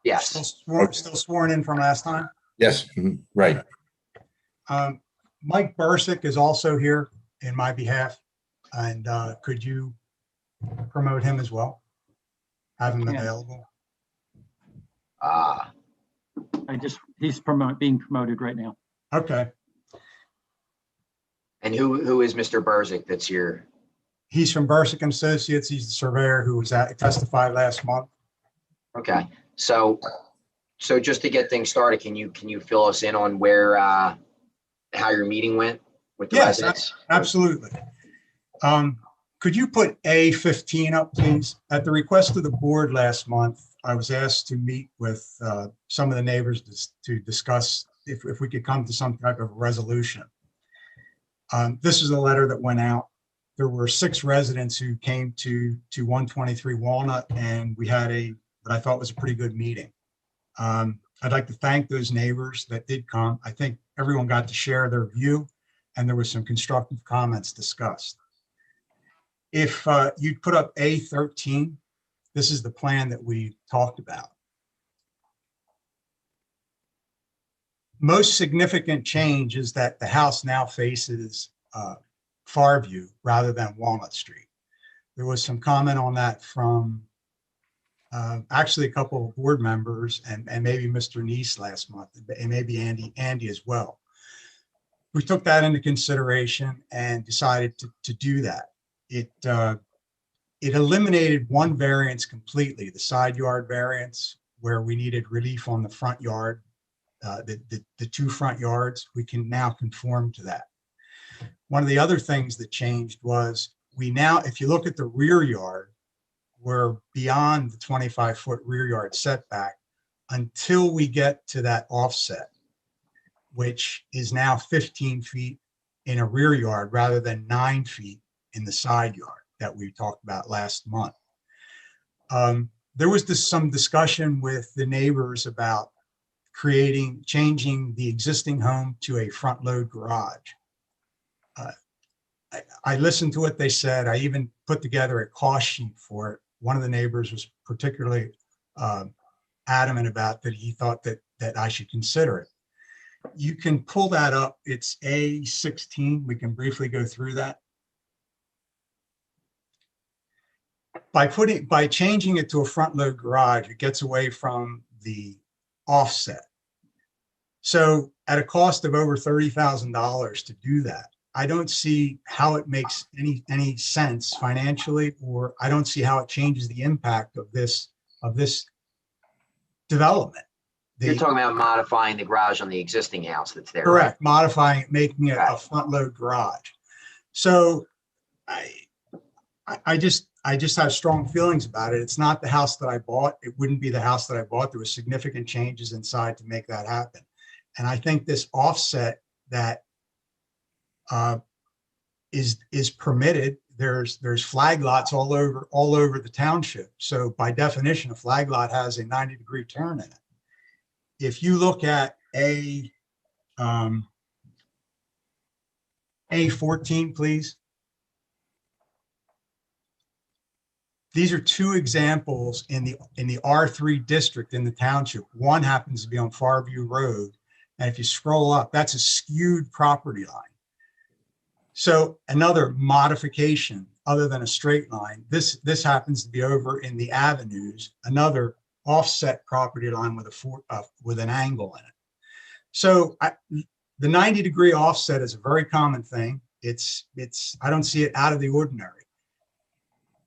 Speaker 1: Yes.
Speaker 16: Still sworn in from last time.
Speaker 4: Yes, right.
Speaker 16: Mike Bursick is also here in my behalf. And could you promote him as well? Have him
Speaker 2: Yes.
Speaker 16: available?
Speaker 2: He's being promoted right now.
Speaker 16: Okay.
Speaker 1: And who is Mr. Burzik that's here?
Speaker 16: He's from Bursick and Associates. He's the surveyor who was testified last month.
Speaker 1: Okay. So just to get things started, can you fill us in on where, how your meeting went with the
Speaker 16: Yes,
Speaker 1: residents?
Speaker 16: absolutely. Could you put A15 up, please? At the request of the board last month, I was asked to meet with some of the neighbors to discuss if we could come to some type of resolution. This is a letter that went out. There were 6 residents who came to 123 Walnut, and we had what I thought was a pretty good meeting. I'd like to thank those neighbors that did come. I think everyone got to share their view, and there was some constructive comments discussed. If you'd put up A13, this is the plan that we talked about. most significant change is that the house now faces Farview rather than Walnut Street. There was some comment on that from actually a couple of board members and maybe Mr. Neese last month, and maybe Andy as well. We took that into consideration and decided to do that. It eliminated one variance completely, the side yard variance, where we needed relief on the front yard, the two front yards. We can now conform to that. One of the other things that changed was we now, if you look at the rear yard, we're beyond the 25-foot rear yard setback until we get to that offset, which is now 15 feet in a rear yard rather than 9 feet in the side yard that we talked about last month. There was some discussion with the neighbors about changing the existing home to a front load garage. I listened to what they said. I even put together a cost sheet for it. One of the neighbors was particularly adamant about that. He thought that I should consider it. You can pull that up. It's A16. We can briefly go through that. By changing it to a front load garage, it gets away from the offset. So at a cost of over $30,000 to do that, I don't see how it makes any sense financially, or I don't see how it changes the impact of this development.
Speaker 1: You're talking about modifying the garage on the existing house that's there.
Speaker 16: Correct.
Speaker 1: Right?
Speaker 16: Modifying it, making it a front load garage. So I just have strong feelings about it. It's not the house that I bought. It wouldn't be the house that I bought. There were significant changes inside to make that happen. And I think this offset that is permitted. There's flag lots all over the township. So by definition, a flag lot has a 90-degree turn in it. If you look at A14, please. These are two examples in the R3 district in the township. One happens to be on Farview Road. And if you scroll up, that's a skewed property line. So another modification other than a straight line, this happens to be over in the avenues, another offset property line with an angle in it. So the 90-degree offset is a very common thing. I don't see it out of the ordinary.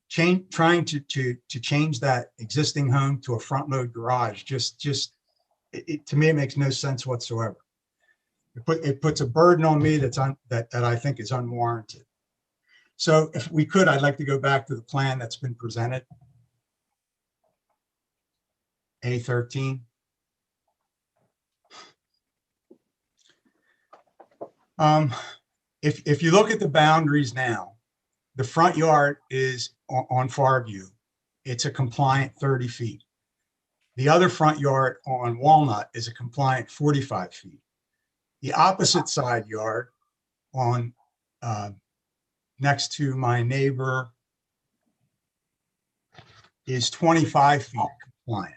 Speaker 16: Trying to change that existing home to a front load garage, to me, it makes no sense whatsoever. It puts a burden on me that I think is unwarranted. So if we could, I'd like to go back to the plan that's been presented. A13. If you look at the boundaries now, the front yard is on Farview. It's a compliant 30 feet. The other front yard on Walnut is a compliant 45 feet. The opposite side yard on next to my neighbor is 25 feet compliant.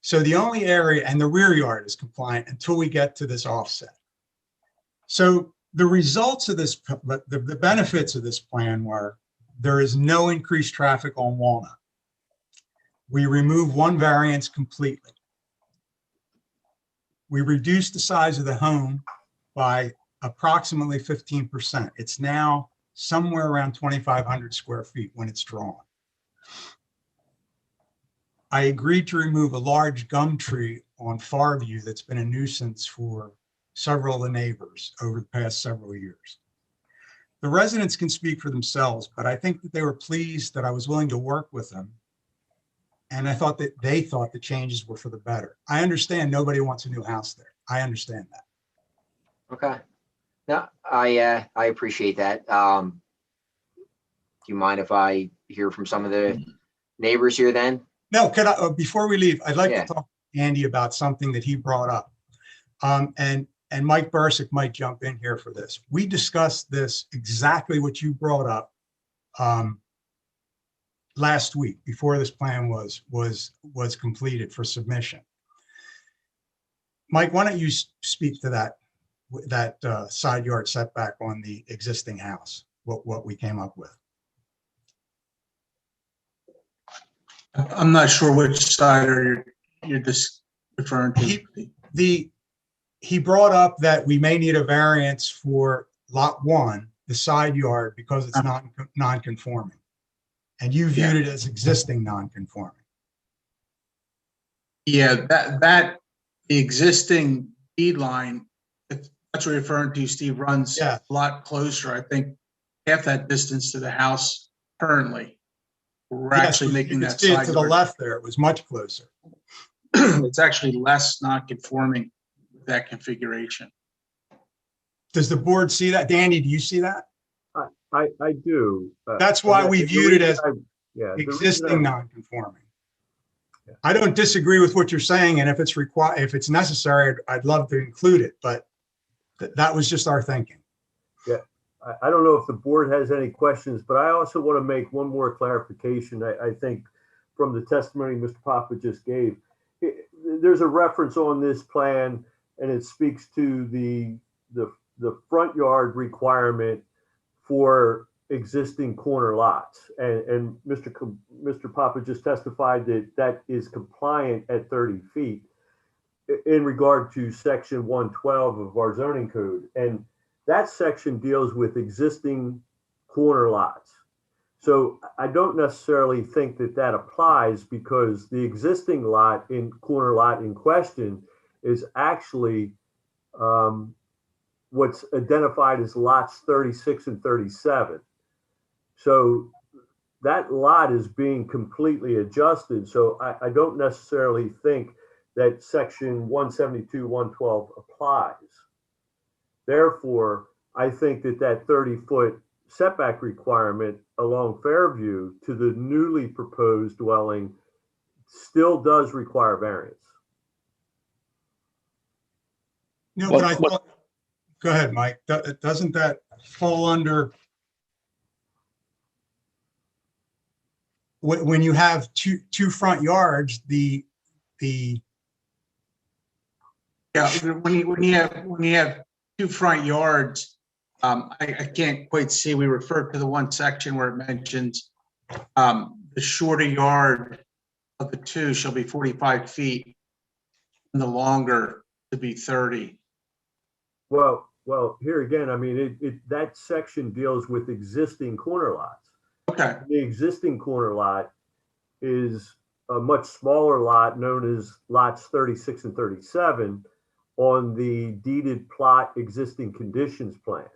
Speaker 16: So the only area, and the rear yard is compliant until we get to this offset. So the results of this, the benefits of this plan were there is no increased traffic on Walnut. We remove one variance completely. We reduced the size of the home by approximately 15%. It's now somewhere around 2,500 square feet when it's drawn. I agreed to remove a large gum tree on Farview that's been a nuisance for several of the neighbors over the past several years. The residents can speak for themselves, but I think that they were pleased that I was willing to work with them. And I thought that they thought the changes were for the better. I understand nobody wants a new house there. I understand that.
Speaker 1: Okay. No, I appreciate that. Do you mind if I hear from some of the neighbors here then?
Speaker 16: No, could I, before we leave, I'd like to talk to Andy about something that he brought up. And Mike Bursick might jump in here for this. We discussed this, exactly what you brought up last week before this plan was completed for submission. Mike, why don't you speak to that side yard setback on the existing house, what we came up with?
Speaker 14: I'm not sure which side you're just referring to.
Speaker 16: He brought up that we may need a variance for lot 1, the side yard, because it's non-conforming. And you viewed it as existing non-conforming.
Speaker 14: Yeah, the existing deed line, if that's what you're referring to, Steve, runs a lot closer. I think half that distance to the house currently. We're actually making that
Speaker 16: see it
Speaker 14: side
Speaker 16: to the
Speaker 14: yard.
Speaker 16: left there. It was much closer.
Speaker 14: It's actually less non-conforming with that configuration.
Speaker 16: Does the board see that? Danny, do you see that?
Speaker 5: I do.
Speaker 16: That's why we viewed it as existing
Speaker 5: I-
Speaker 16: non-conforming. I don't disagree with what you're saying, and if it's necessary, I'd love to include it, but that was just our thinking.
Speaker 5: Yeah, I don't know if the board has any questions, but I also want to make one more clarification. I think from the testimony Mr. Papa just gave, there's a reference on this plan, and it speaks to the front yard requirement for existing corner lots. And Mr. Papa just testified that that is compliant at 30 feet in regard to section 112 of our zoning code. And that section deals with existing corner lots. So I don't necessarily think that that applies, because the existing corner lot in question is actually what's identified as lots 36 and 37. So that lot is being completely adjusted. So I don't necessarily think that section 172, 112 applies. Therefore, I think that 30-foot setback requirement along Fairview to the newly proposed dwelling still does require variance.
Speaker 16: No, but I thought, go ahead, Mike. Doesn't that fall under, when you have two front yards, when
Speaker 14: you have two front yards, I can't quite see. We refer to the one section where it mentions the shorter yard of the two shall be 45 feet, and the longer to be 30.
Speaker 5: Well, here again, I mean, that section deals with existing corner lots.
Speaker 14: Okay.
Speaker 5: The existing corner lot is a much smaller lot known as lots 36 and 37 on the deeded plot existing conditions plan.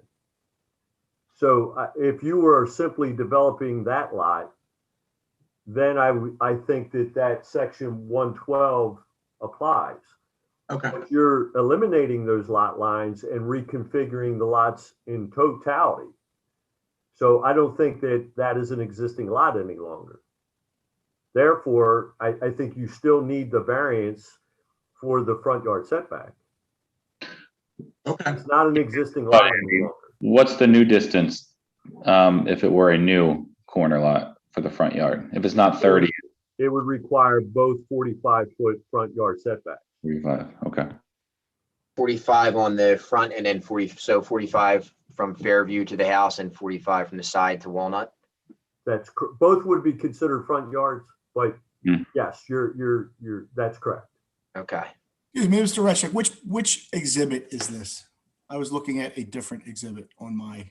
Speaker 5: So if you were simply developing that lot, then I think that section 112 applies.
Speaker 14: Okay.
Speaker 5: But you're eliminating those lot lines and reconfiguring the lots in totality. So I don't think that is an existing lot any longer. Therefore, I think you still need the variance for the front yard setback.
Speaker 14: Okay.
Speaker 5: It's not an existing lot any longer.
Speaker 7: What's the new distance if it were a new corner lot for the front yard? If it's not 30?
Speaker 5: It would require both 45-foot front yard setbacks.
Speaker 7: 45, okay.
Speaker 1: 45 on the front, and then 45 from Fairview to the house and 45 from the side to Walnut.
Speaker 5: Both would be considered front yards, but yes, that's correct.
Speaker 1: Okay.
Speaker 17: Excuse me, Mr. Reshek, which exhibit is this? I was looking at a different exhibit on my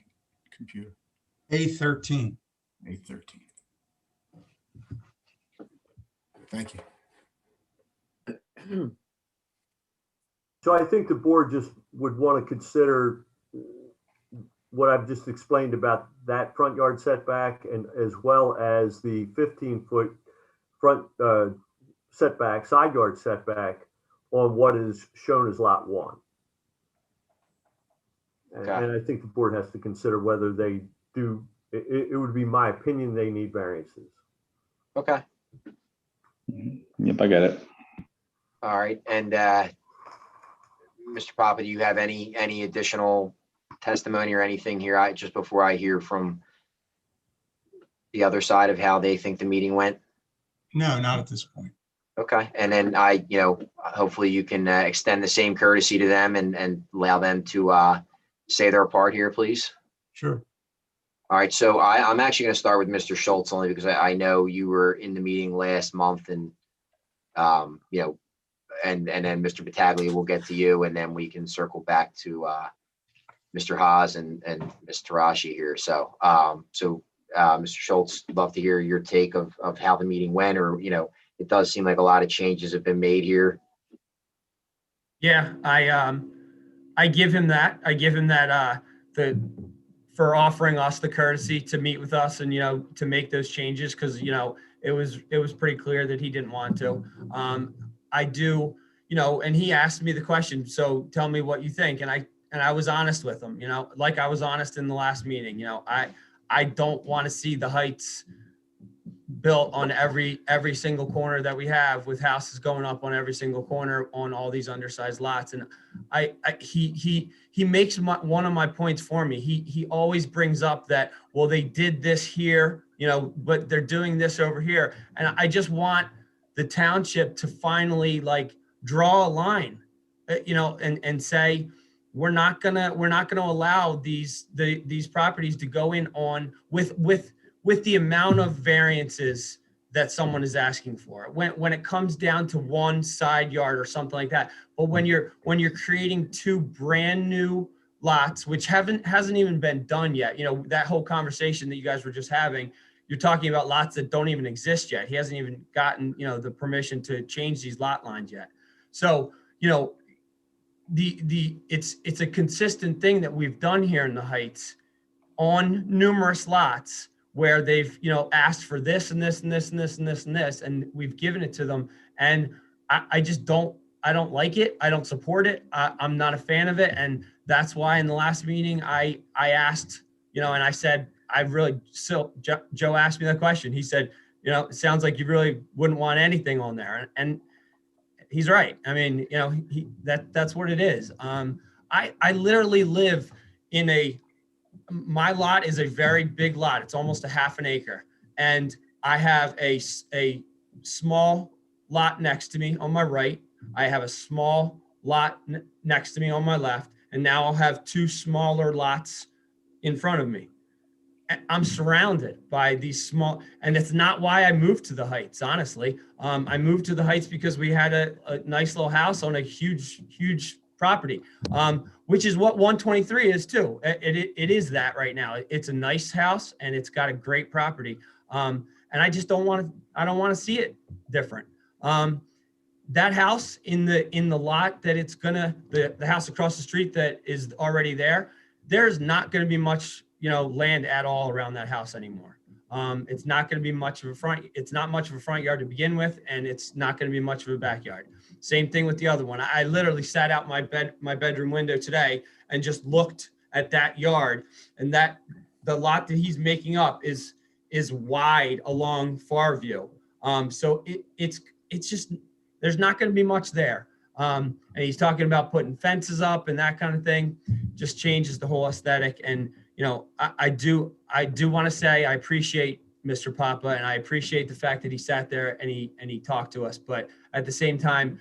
Speaker 17: computer.
Speaker 16: A13.
Speaker 17: A13. Thank you.
Speaker 5: So I think the board just would want to consider what I've just explained about that front yard setback, and as well as the 15-foot front setback, side yard setback on what is shown as lot 1.
Speaker 1: Okay.
Speaker 5: And I think the board has to consider whether they do, it would be my opinion they need variances.
Speaker 1: Okay.
Speaker 7: Yep, I get it.
Speaker 1: All right. And Mr. Papa, do you have any additional testimony or anything here just before I hear from the other side of how they think the meeting went?
Speaker 16: No, not at this point.
Speaker 1: Okay, and then hopefully you can extend the same courtesy to them and allow them to say their part here, please.
Speaker 16: Sure.
Speaker 1: All right, so I'm actually going to start with Mr. Schultz only because I know you were in the meeting last month and, and then Mr. Battaglia will get to you and then we can circle back to Mr. Haas and Ms. Tarashi here. So, Mr. Schultz, I'd love to hear your take of how the meeting went, or, it does seem like a lot of changes have been made here.
Speaker 18: Yeah, I give him that. For offering us the courtesy to meet with us and, to make those changes, because, it was pretty clear that he didn't want to. I do, and he asked me the question, so tell me what you think. And I was honest with him, like I was honest in the last meeting. I don't want to see the Heights built on every single corner that we have, with houses going up on every single corner on all these undersized lots. And he makes one of my points for me. He always brings up that, well, they did this here, but they're doing this over here. And I just want the township to finally draw a line, and say, we're not gonna allow these properties to go in on with the amount of variances that someone is asking for. When it comes down to one side yard or something like that, but when you're creating two brand new lots, which hasn't even been done yet, that whole conversation that you guys were just having, you're talking about lots that don't even exist yet. He hasn't even gotten, the permission to change these lot lines yet. So, it's a consistent thing that we've done here in the Heights on numerous lots, where they've, asked for this and this and this and this and this and this, and we've given it to them. And I don't like it. I don't support it. I'm not a fan of it. And that's why in the last meeting, I asked, and I said, Joe asked me that question. He said, it sounds like you really wouldn't want anything on there. And he's right. I mean, that's what it is. I literally live in my lot is a very big lot. It's almost a half an acre. And I have a small lot next to me on my right. I have a small lot next to me on my left. And now I'll have two smaller lots in front of me. I'm surrounded by these small, and it's not why I moved to the Heights, honestly. I moved to the Heights because we had a nice little house on a huge property, which is what 123 is too. It is that right now. It's a nice house and it's got a great property. And I just don't want to see it different. That house in the lot that it's the house across the street that is already there's not going to be much, land at all around that house anymore. It's not going to be much of a front. It's not much of a front yard to begin with, and it's not going to be much of a backyard. Same thing with the other one. I literally sat out my bedroom window today and just looked at that yard, and the lot that he's making up is wide along Farview. So it's just, there's not going to be much there. And he's talking about putting fences up and that kind of thing. Just changes the whole aesthetic. And I do want to say I appreciate Mr. Papa, and I appreciate the fact that he sat there and he talked to us. But at the same time,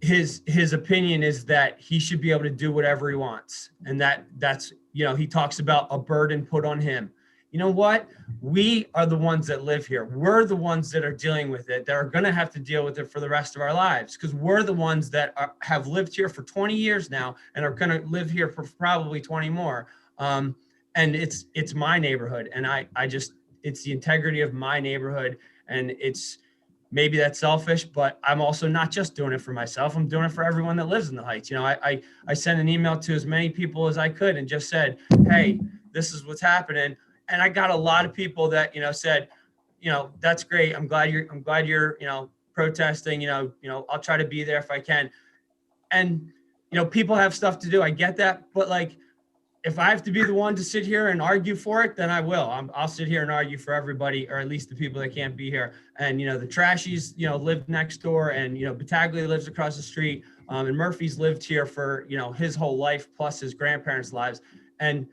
Speaker 18: his opinion is that he should be able to do whatever he wants, and that's he talks about a burden put on him. You know what? We are the ones that live here. We're the ones that are dealing with it, that are going to have to deal with it for the rest of our lives, because we're the ones that have lived here for 20 years now and are going to live here for probably 20 more. And it's my neighborhood, and it's the integrity of my neighborhood. And maybe that's selfish, but I'm also not just doing it for myself. I'm doing it for everyone that lives in the Heights. I sent an email to as many people as I could and just said, hey, this is what's happening. And I got a lot of people that, said, that's great. I'm glad you're, protesting, I'll try to be there if I can. And, people have stuff to do. I get that. But if I have to be the one to sit here and argue for it, then I will. I'll sit here and argue for everybody, or at least the people that can't be here. And, the Trashies, live next door, and, Battaglia lives across the street. And Murphy's lived here for, his whole life, plus his grandparents' lives. And,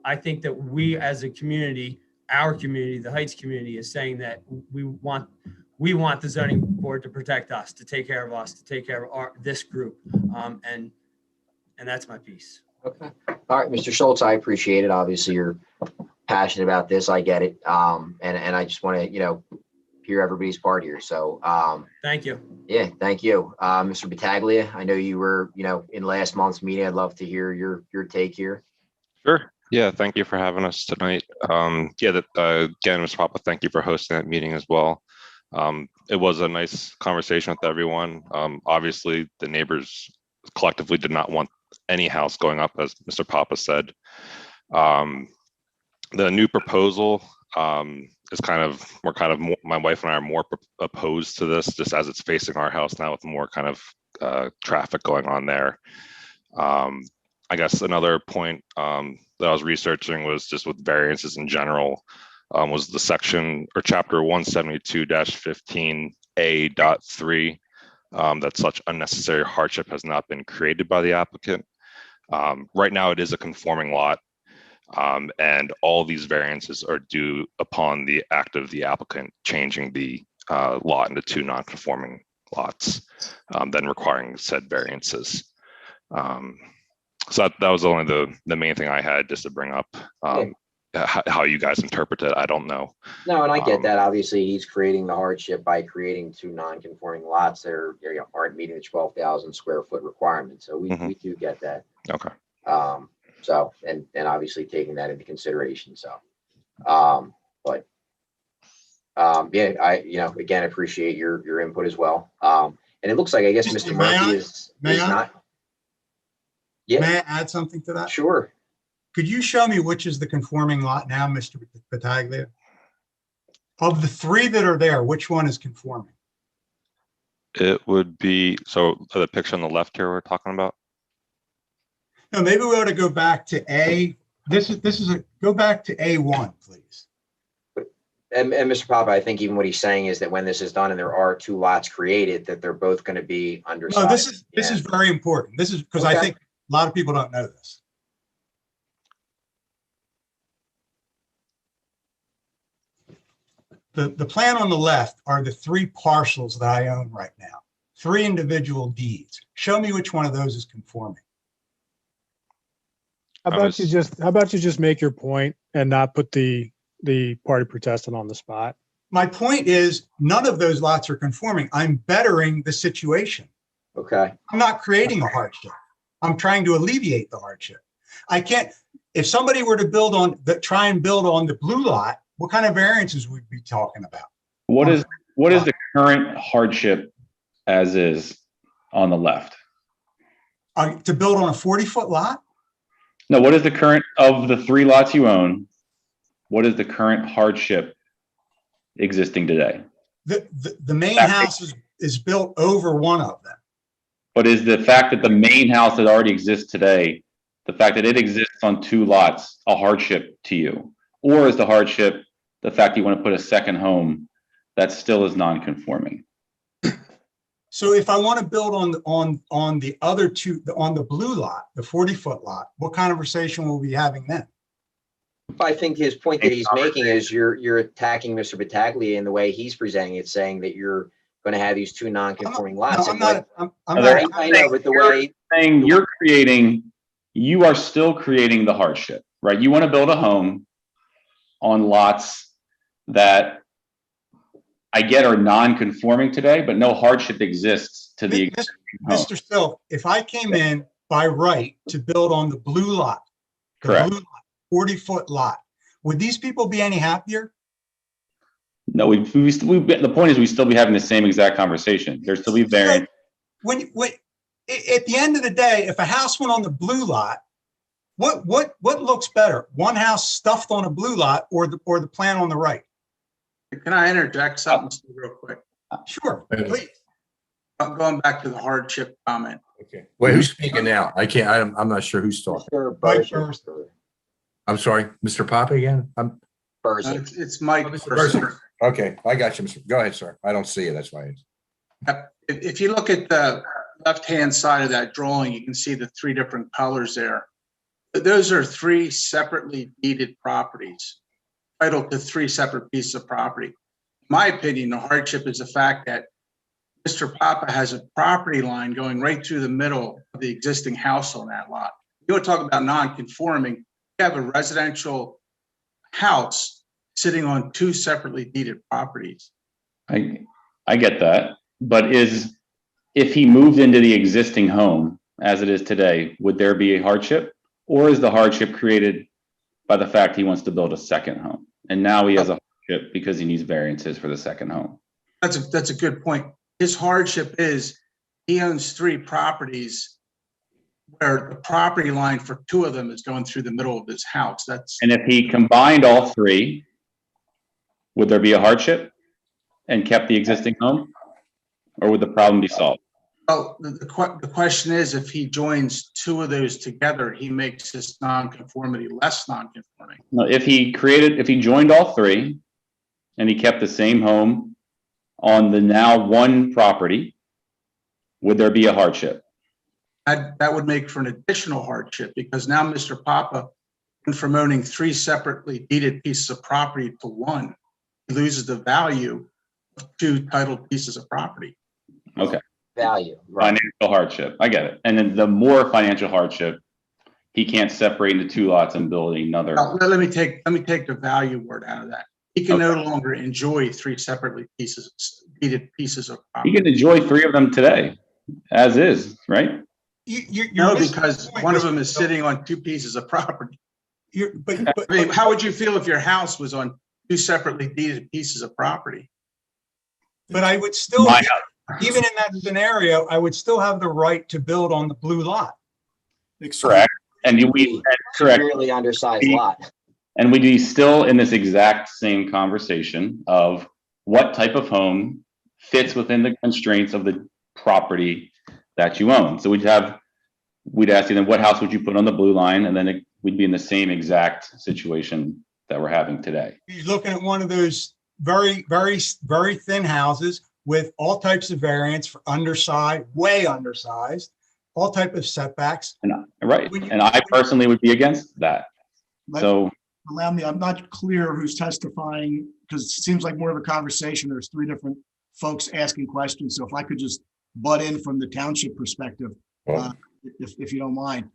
Speaker 18: I think that we as a community, our community, the Heights community, is saying that we want we want the zoning board to protect us, to take care of us, to take care of this group. And that's my piece.
Speaker 1: Okay. All right, Mr. Schultz, I appreciate it. Obviously, you're passionate about this. I get it. And I just want to, hear everybody's part here. So,
Speaker 18: Thank you.
Speaker 1: yeah, thank you. Mr. Battaglia, I know you were, in last month's meeting. I'd love to hear your take here.
Speaker 19: Sure. Yeah, thank you for having us tonight. Again, Mr. Papa, thank you for hosting that meeting as well. It was a nice conversation with everyone. Obviously, the neighbors collectively did not want any house going up, as Mr. Papa said. The new proposal is my wife and I are more opposed to this, just as it's facing our house now with more kind of traffic going on there. I guess another point that I was researching was just with variances in general, was the section or chapter 172-15A.3, that such unnecessary hardship has not been created by the applicant. Right now, it is a conforming lot, and all these variances are due upon the act of the applicant changing the lot into two non-conforming lots, then requiring said variances. So that was only the main thing I had just to bring up. How you guys interpret it, I don't know.
Speaker 1: No, and I get that. Obviously, he's creating the hardship by creating two non-conforming lots that aren't meeting the 12,000 square foot requirement. So we do get that.
Speaker 19: Okay.
Speaker 1: So and obviously taking that into consideration. So, yeah, I again appreciate your input as well. And it looks like I guess Mr. Murphy is not. Yeah.
Speaker 16: May I add something to that?
Speaker 1: Sure.
Speaker 16: Could you show me which is the conforming lot now, Mr. Battaglia? Of the three that are there, which one is conforming?
Speaker 19: It would be, so the picture on the left here we're talking about?
Speaker 16: No, maybe we ought to go back to A. Go back to A1, please.
Speaker 1: And Mr. Papa, I think even what he's saying is that when this is done and there are two lots created, that they're both going to be undersized.
Speaker 16: No, this is very important. This is because I think a lot of people don't know this. The plan on the left are the three parcels that I own right now, three individual deeds. Show me which one of those is conforming.
Speaker 12: How about you just make your point and not put the party protestant on the spot?
Speaker 16: My point is none of those lots are conforming. I'm bettering the situation.
Speaker 1: Okay.
Speaker 16: I'm not creating a hardship. I'm trying to alleviate the hardship. I can't, if somebody were to try and build on the blue lot, what kind of variances would we be talking about?
Speaker 7: What is the current hardship as is on the left?
Speaker 16: To build on a 40-foot lot?
Speaker 7: No, what is the current of the three lots you own? What is the current hardship existing today?
Speaker 16: The main house is built over one of them.
Speaker 7: But is the fact that the main house that already exists today, the fact that it exists on two lots, a hardship to you? Or is the hardship the fact you want to put a second home that still is non-conforming?
Speaker 16: So if I want to build on the other two, on the blue lot, the 40-foot lot, what conversation will we be having then?
Speaker 1: I think his point that he's making is you're attacking Mr. Battaglia in the way he's presenting it, saying that you're going to have these two non-conforming lots.
Speaker 16: I'm not
Speaker 1: I know, but the way
Speaker 7: saying you are still creating the hardship, right? You want to build a home on lots that I get are non-conforming today, but no hardship exists to the existing home.
Speaker 16: Mr. Silk, if I came in by right to build on the blue lot,
Speaker 7: correct,
Speaker 16: 40-foot lot, would these people be any happier?
Speaker 7: No, the point is we still be having the same exact conversation. There's still be variance.
Speaker 16: When at the end of the day, if a house went on the blue lot, what looks better? One house stuffed on a blue lot or the plan on the right?
Speaker 14: Can I interject something real quick?
Speaker 16: Sure, please.
Speaker 14: I'm going back to the hardship comment.
Speaker 4: Okay. Wait, who's speaking now? I'm not sure who's talking. I'm sorry, Mr. Papa again?
Speaker 14: It's Mike.
Speaker 4: Okay, I got you. Go ahead, sir. I don't see it. That's why.
Speaker 14: If you look at the left-hand side of that drawing, you can see the three different colors there. Those are three separately deeded properties, titled to three separate pieces of property. my opinion, the hardship is the fact that Mr. Papa has a property line going right through the middle of the existing house on that lot. You want to talk about non-conforming, you have a residential house sitting on two separately deeded properties.
Speaker 7: I get that, but if he moved into the existing home as it is today, would there be a hardship? Or is the hardship created by the fact he wants to build a second home? And now he has a hardship because he needs variances for the second home.
Speaker 14: That's a good point. His hardship is he owns 3 properties where the property line for 2 of them is going through the middle of his house.
Speaker 7: And if he combined all 3, would there be a hardship and kept the existing home? Or would the problem be solved?
Speaker 14: Well, the question is, if he joins 2 of those together, he makes his nonconformity less nonconforming.
Speaker 7: No, if he joined all 3 and he kept the same home on the now 1 property, would there be a hardship?
Speaker 14: That would make for an additional hardship, because now Mr. Papa went from owning 3 separately deeded pieces of property to 1. He loses the value of 2 titled pieces of property.
Speaker 7: Okay.
Speaker 1: Value. Right.
Speaker 7: Financial hardship. I get it. And then the more financial hardship, he can't separate into 2 lots and build another.
Speaker 14: Let me take the value word out of that. He can no longer enjoy 3 separately deeded pieces of property.
Speaker 7: He can enjoy 3 of them today, as is, right?
Speaker 14: No, because one of them is sitting on 2 pieces of property. I mean, how would you feel if your house was on 2 separately deeded pieces of property?
Speaker 16: But I would still, even in that scenario, I would still have the right to build on the blue lot.
Speaker 7: Correct. And correct.
Speaker 1: Really undersized lot.
Speaker 7: And we'd be still in this exact same conversation of what type of home fits within the constraints of the property that you own. So we'd ask you then, what house would you put on the blue line? And then we'd be in the same exact situation that we're having today.
Speaker 16: You're looking at one of those very, very, very thin houses with all types of variants for undersized, way undersized, all type of setbacks.
Speaker 7: Right. And I personally would be against that. So
Speaker 17: allow me, I'm not clear who's testifying, because it seems like more of a conversation. There's 3 different folks asking questions. So if I could just butt in from the township perspective, if you don't mind.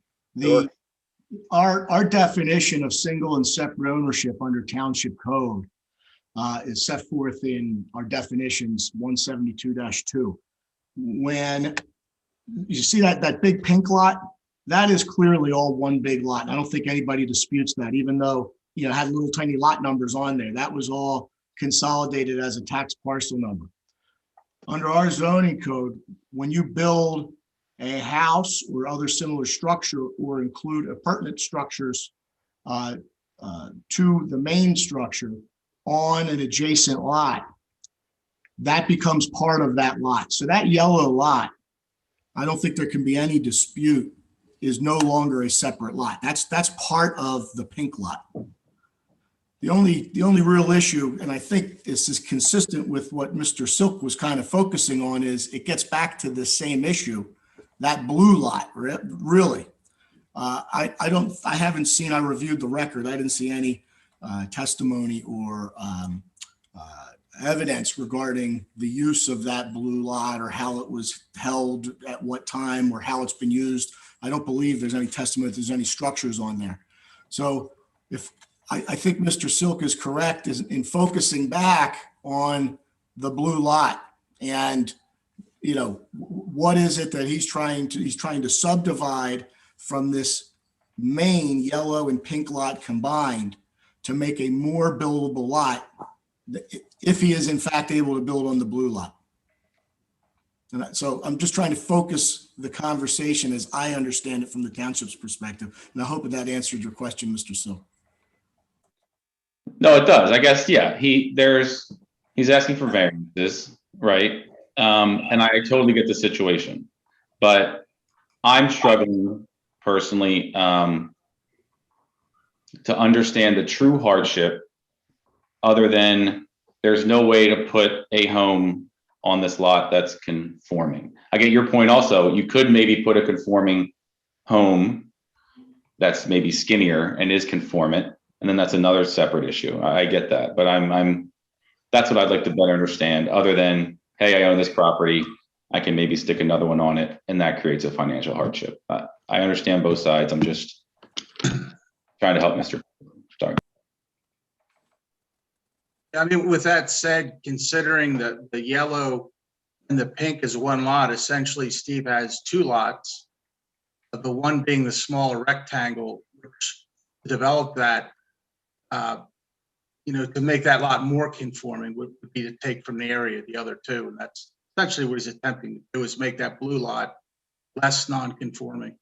Speaker 17: Our definition of single and separate ownership under township code is set forth in our definitions 172-2. When you see that big pink lot, that is clearly all one big lot. And I don't think anybody disputes that, even though it had little tiny lot numbers on there. That was all consolidated as a tax parcel number. Under our zoning code, when you build a house or other similar structure or include appurtenant structures to the main structure on an adjacent lot, that becomes part of that lot. So that yellow lot, I don't think there can be any dispute, is no longer a separate lot. That's part of the pink lot. The only real issue, and I think this is consistent with what Mr. Silk was kind of focusing on, is it gets back to the same issue, that blue lot, really. I haven't seen, I reviewed the record, I didn't see any testimony or evidence regarding the use of that blue lot or how it was held at what time or how it's been used. I don't believe there's any testimony, if there's any structures on there. So if I think Mr. Silk is correct in focusing back on the blue lot, and what is it that he's trying to subdivide from this main yellow and pink lot combined to make a more buildable lot, if he is in fact able to build on the blue lot. And so I'm just trying to focus the conversation as I understand it from the township's perspective. And I hope that answered your question, Mr. Silk.
Speaker 7: no, it does. I guess, yeah, he's asking for variances, right? And I totally get the situation, but I'm struggling personally to understand the true hardship, other than there's no way to put a home on this lot that's conforming. I get your point also. You could maybe put a conforming home that's maybe skinnier and is conformant, and then that's another separate issue. I get that, but I'm That's what I'd like to better understand, other than, hey, I own this property, I can maybe stick another one on it, and that creates a financial hardship. I understand both sides. I'm just trying to help Mr. Sorry.
Speaker 14: I mean, with that said, considering the yellow and the pink is one lot, essentially Steve has two lots. But the one being the smaller rectangle, which to develop that, to make that lot more conforming would be to take from the area the other two. And that's essentially what he's attempting to do, is make that blue lot less non-conforming.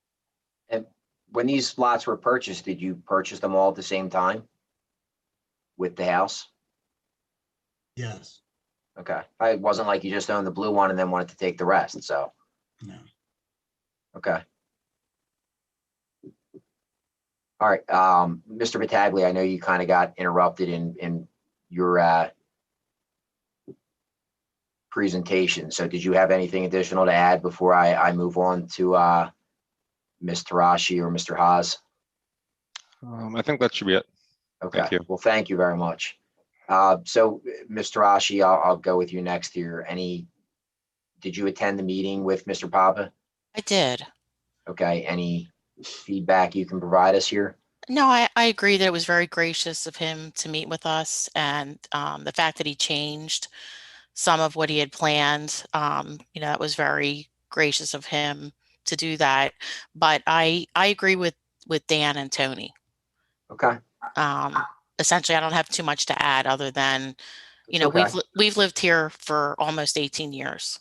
Speaker 1: And when these lots were purchased, did you purchase them all at the same time with the house?
Speaker 16: Yes.
Speaker 1: Okay. It wasn't like you just owned the blue one and then wanted to take the rest, so.
Speaker 16: No.
Speaker 1: Okay. All right, Mr. Battaglia, I know you kind of got interrupted in your presentation. So did you have anything additional to add before I move on to Ms. Tarashi or Mr. Haas?
Speaker 19: I think that should be it.
Speaker 1: Okay.
Speaker 19: Thank you.
Speaker 1: Well, thank you very much. So Ms. Tarashi, I'll go with you next here. Did you attend the meeting with Mr. Papa?
Speaker 15: I did.
Speaker 1: Okay. Any feedback you can provide us here?
Speaker 15: No, I agree that it was very gracious of him to meet with us, and the fact that he changed some of what he had planned, it was very gracious of him to do that. But I agree with Dan and Tony.
Speaker 1: Okay.
Speaker 15: Essentially, I don't have too much to add other than,
Speaker 1: Okay.
Speaker 15: we've lived here for almost 18 years,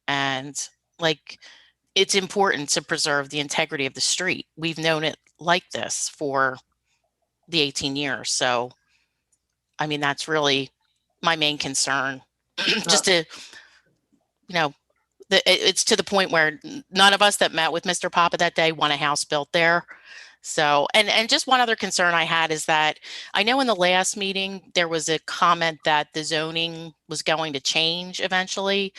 Speaker 15: and it's important to preserve the integrity of the street. We've known it like this for the 18 years. So, I mean, that's really my main concern. Just to, it's to the point where none of us that met with Mr. Papa that day want a house built there. So, and just one other concern I had is that I know in the last meeting, there was a comment that the zoning was going to change eventually.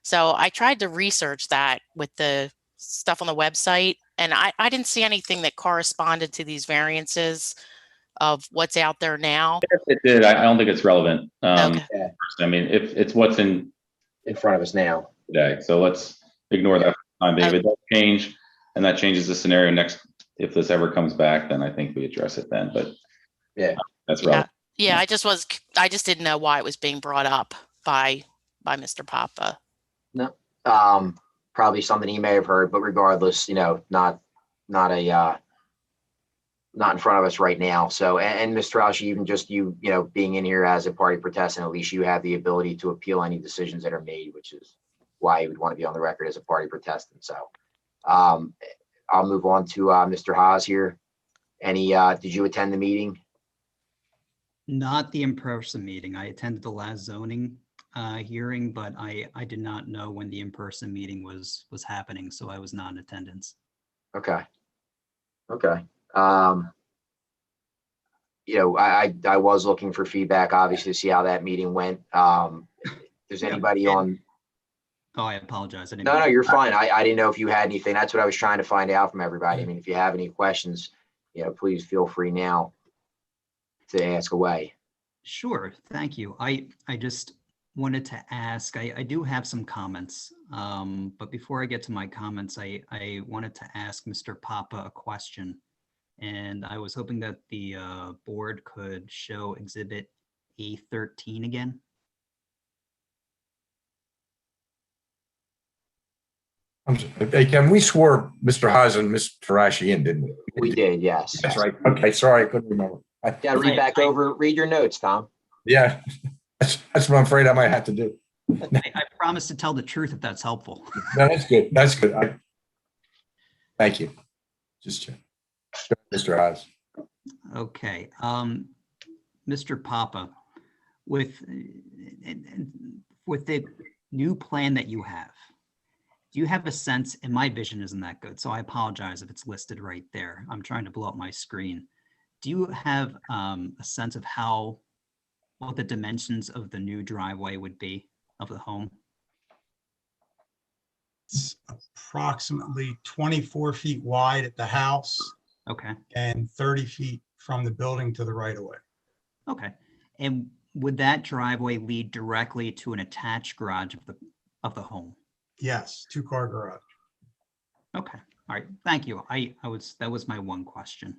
Speaker 15: So I tried to research that with the stuff on the website, and I didn't see anything that corresponded to these variances of what's out there now.
Speaker 7: If it did, I don't think it's relevant.
Speaker 15: Okay.
Speaker 7: I mean, if it's what's in
Speaker 1: front of us now
Speaker 7: today, so let's ignore that for the time being. If it does change and that changes the scenario next, if this ever comes back, then I think we address it then. But
Speaker 1: yeah,
Speaker 7: that's relevant.
Speaker 15: Yeah, I just didn't know why it was being brought up by Mr. Papa.
Speaker 1: No, probably something he may have heard, but regardless, not in front of us right now. So, and Mr. Roush, even just you being in here as a party protestant, at least you have the ability to appeal any decisions that are made, which is why you would want to be on the record as a party protestant. So, I'll move on to Mr. Haas here. Did you attend the meeting?
Speaker 13: Not the in-person meeting. I attended the last zoning hearing, but I did not know when the in-person meeting was happening, so I was not in attendance.
Speaker 1: Okay. I was looking for feedback, obviously, to see how that meeting went. Does anybody on?
Speaker 13: Oh, I apologize. I didn't
Speaker 1: No, you're fine. I didn't know if you had anything. That's what I was trying to find out from everybody. I mean, if you have any questions, please feel free now to ask away.
Speaker 13: Sure. Thank you. I just wanted to ask, I do have some comments, but before I get to my comments, I wanted to ask Mr. Papa a question. And I was hoping that the board could show exhibit A13 again.
Speaker 4: Hey, Ken, we swore Mr. Haas and Ms. Tarashi in, didn't we?
Speaker 1: We did, yes.
Speaker 4: That's right. Okay, sorry, I couldn't remember.
Speaker 1: Yeah, read your notes, Tom.
Speaker 4: Yeah, that's what I'm afraid I might have to do.
Speaker 13: I promise to tell the truth if that's helpful.
Speaker 4: No, that's good. That's good. Thank you. Just check. Mr. Haas.
Speaker 13: Okay. Mr. Papa, with the new plan that you have, do you have a sense, and my vision isn't that good, so I apologize if it's listed right there. I'm trying to blow up my screen. Do you have a sense of what the dimensions of the new driveway would be of the home?
Speaker 16: It's approximately 24 feet wide at the house.
Speaker 13: Okay.
Speaker 16: And 30 feet from the building to the right of way.
Speaker 13: Okay. And would that driveway lead directly to an attached garage of the home?
Speaker 16: Yes, 2-car garage.
Speaker 13: Okay, all right, thank you. That was my one question.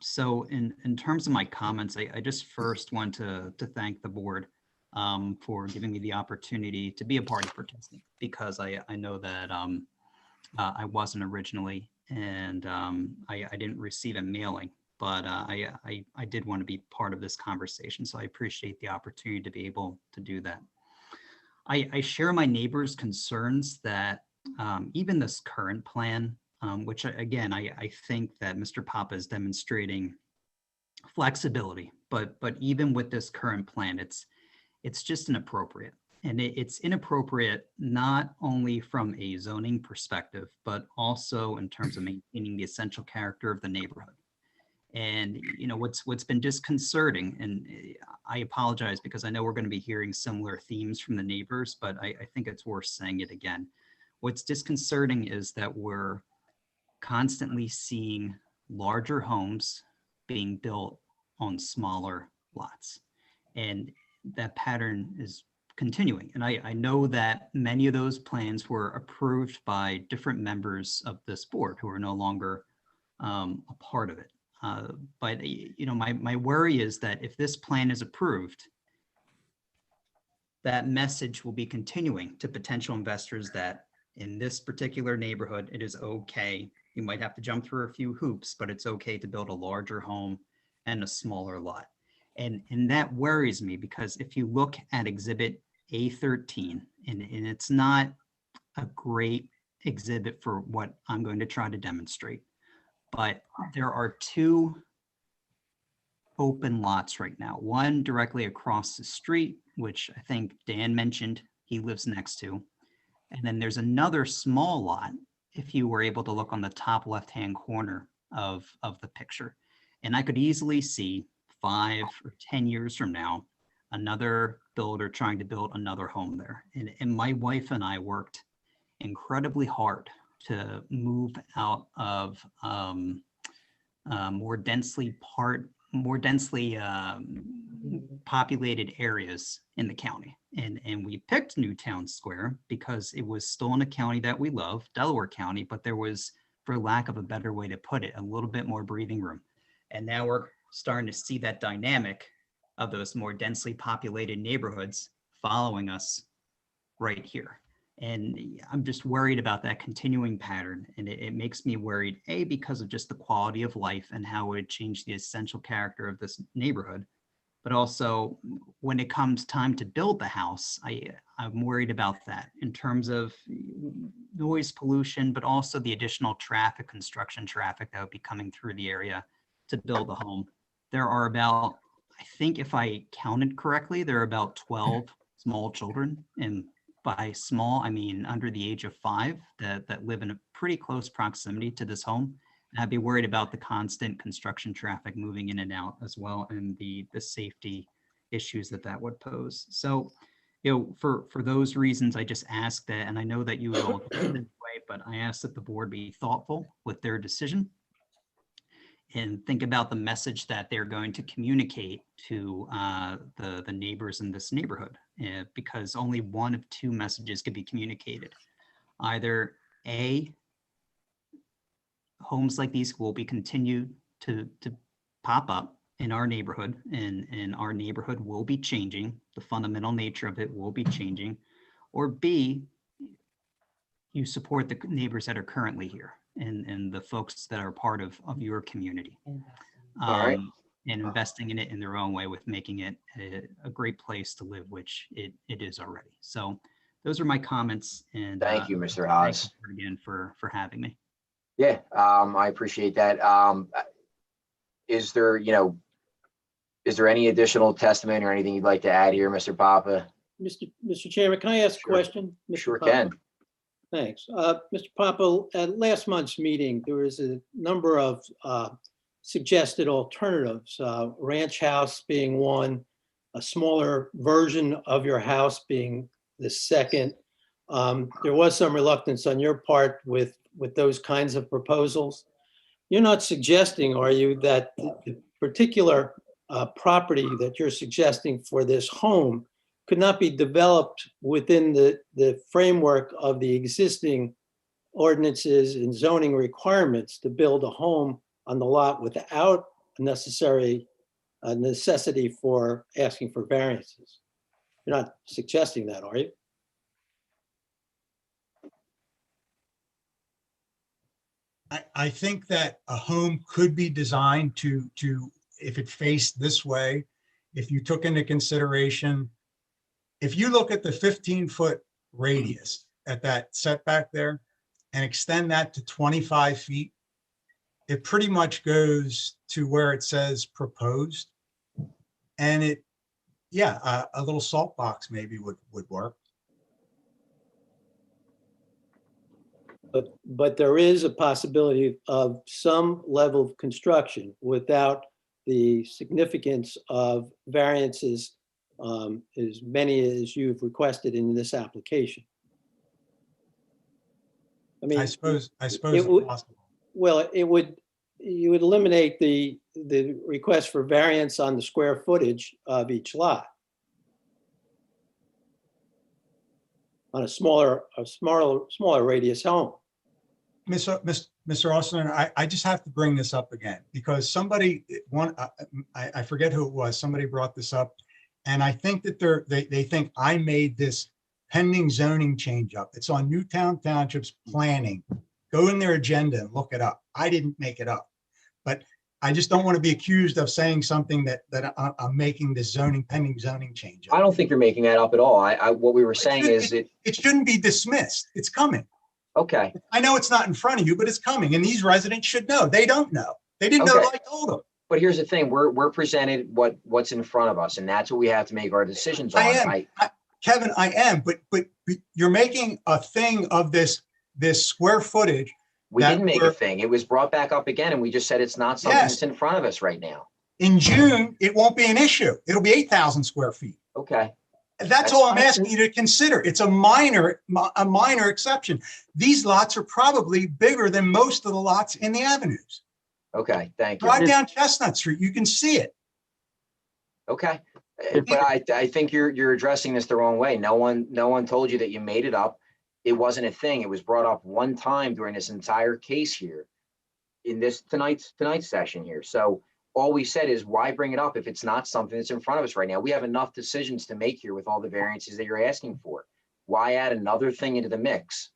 Speaker 13: So in terms of my comments, I just first want to thank the board for giving me the opportunity to be a party participant, because I know that I wasn't originally, and I didn't receive a mailing, but I did want to be part of this conversation. So I appreciate the opportunity to be able to do that. I share my neighbors' concerns that even this current plan, which again, I think that Mr. Papa is demonstrating flexibility, but even with this current plan, it's just inappropriate. And it's inappropriate not only from a zoning perspective, but also in terms of maintaining the essential character of the neighborhood. And what's been disconcerting, and I apologize because I know we're going to be hearing similar themes from the neighbors, but I think it's worth saying it again. What's disconcerting is that we're constantly seeing larger homes being built on smaller lots. And that pattern is continuing. And I know that many of those plans were approved by different members of this board who are no longer a part of it. But my worry is that if this plan is approved, that message will be continuing to potential investors that in this particular neighborhood, it is okay. You might have to jump through a few hoops, but it's okay to build a larger home and a smaller lot. And that worries me, because if you look at Exhibit A13, and it's not a great exhibit for what I'm going to try to demonstrate, but there are 2 open lots right now. One directly across the street, which I think Dan mentioned he lives next to. And then there's another small lot, if you were able to look on the top left-hand corner of the picture. And I could easily see 5 or 10 years from now, another builder trying to build another home there. And my wife and I worked incredibly hard to move out of more densely populated areas in the county. And we picked Newtown Square because it was still in a county that we love, Delaware County, but there was, for lack of a better way to put it, a little bit more breathing room. And now we're starting to see that dynamic of those more densely populated neighborhoods following us right here. And I'm just worried about that continuing pattern. And it makes me worried, A, because of just the quality of life and how it would change the essential character of this neighborhood. But also when it comes time to build the house, I'm worried about that in terms of noise pollution, but also the additional traffic, construction traffic that would be coming through the area to build a home. There are about, I think if I counted correctly, there are about 12 small children, and by small, I mean under the age of 5, that live in a pretty close proximity to this home. And I'd be worried about the constant construction traffic moving in and out as well, and the safety issues that would pose. So, for those reasons, I just ask that, and I know that you would all do it anyway, but I ask that the board be thoughtful with their decision and think about the message that they're going to communicate to the neighbors in this neighborhood, because only one of 2 messages could be communicated. Either A, homes like these will be continued to pop up in our neighborhood, and our neighborhood will be changing. The fundamental nature of it will be changing. Or B, you support the neighbors that are currently here and the folks that are part of your community.
Speaker 1: All right.
Speaker 13: And investing in it in their own way with making it a great place to live, which it is already. So those are my comments. And
Speaker 1: thank you, Mr. Haas.
Speaker 13: Thank you again for having me.
Speaker 1: Yeah, I appreciate that. Is there any additional testimony or anything you'd like to add here, Mr. Papa?
Speaker 9: Mr. Chairman, can I ask a question? Mr.
Speaker 1: Sure
Speaker 9: Papa?
Speaker 1: can.
Speaker 9: Thanks. Mr. Papa, at last month's meeting, there was a number of suggested alternatives, ranch house being one, a smaller version of your house being the second. There was some reluctance on your part with those kinds of proposals. You're not suggesting, are you, that the particular property that you're suggesting for this home could not be developed within the framework of the existing ordinances and zoning requirements to build a home on the lot without necessity for asking for variances. You're not suggesting that, are you?
Speaker 16: I think that a home could be designed to, if it faced this way, if you took into consideration, if you look at the 15-foot radius at that setback there and extend that to 25 feet, it pretty much goes to where it says proposed. And it, yeah, a little salt box maybe would work.
Speaker 9: But there is a possibility of some level of construction without the significance of variances, as many as you've requested in this application. I mean,
Speaker 16: I suppose
Speaker 9: it would,
Speaker 16: possible.
Speaker 9: well, you would eliminate the request for variance on the square footage of each lot on a smaller radius home.
Speaker 16: Mr. Austin, I just have to bring this up again because somebody, I forget who it was, somebody brought this up, and I think that they think I made this pending zoning change up. It's on Newtown Township's planning. Go in their agenda and look it up. I didn't make it up, but I just don't want to be accused of saying something that I'm making this pending zoning change up.
Speaker 1: I don't think you're making that up at all. What we were saying is
Speaker 16: it shouldn't be dismissed. It's coming.
Speaker 1: Okay.
Speaker 16: I know it's not in front of you, but it's coming, and these residents should know. They don't know. They didn't know till I told them.
Speaker 1: But here's the thing: we're presented what's in front of us, and that's what we have to make our decisions on.
Speaker 16: Kevin, I am, but you're making a thing of this square footage.
Speaker 1: We didn't make a thing. It was brought back up again, and we just said it's not something that's in front of us right now.
Speaker 16: In June, it won't be an issue. It'll be 8,000 square feet.
Speaker 1: Okay.
Speaker 16: That's all I'm asking you to consider. It's a minor exception. These lots are probably bigger than most of the lots in the avenues.
Speaker 1: Okay, thank you.
Speaker 16: Drive down Chestnut Street, you can see it.
Speaker 1: Okay, but I think you're addressing this the wrong way. No one told you that you made it up. It wasn't a thing. It was brought up one time during this entire case here, in this tonight's session here. So all we said is, why bring it up if it's not something that's in front of us right now? We have enough decisions to make here with all the variances that you're asking for. Why add another thing into the mix?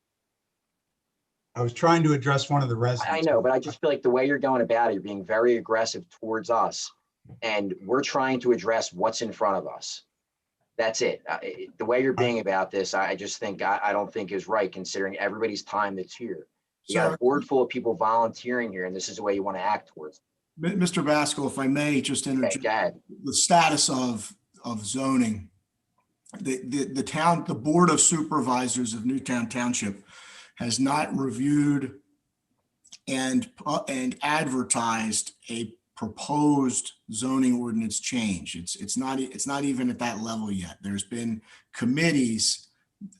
Speaker 16: I was trying to address one of the residents.
Speaker 1: I know, but I just feel like the way you're going about it, you're being very aggressive towards us, and we're trying to address what's in front of us. That's it. The way you're being about this, I just think, I don't think is right, considering everybody's time that's here. You got a board full of people volunteering here, and this is the way you want to act towards them.
Speaker 17: Mr. Baskell, if I may just interject, the status of zoning, the Board of Supervisors of Newtown Township has not reviewed and advertised a proposed zoning ordinance change. It's not even at that level yet. There's been committees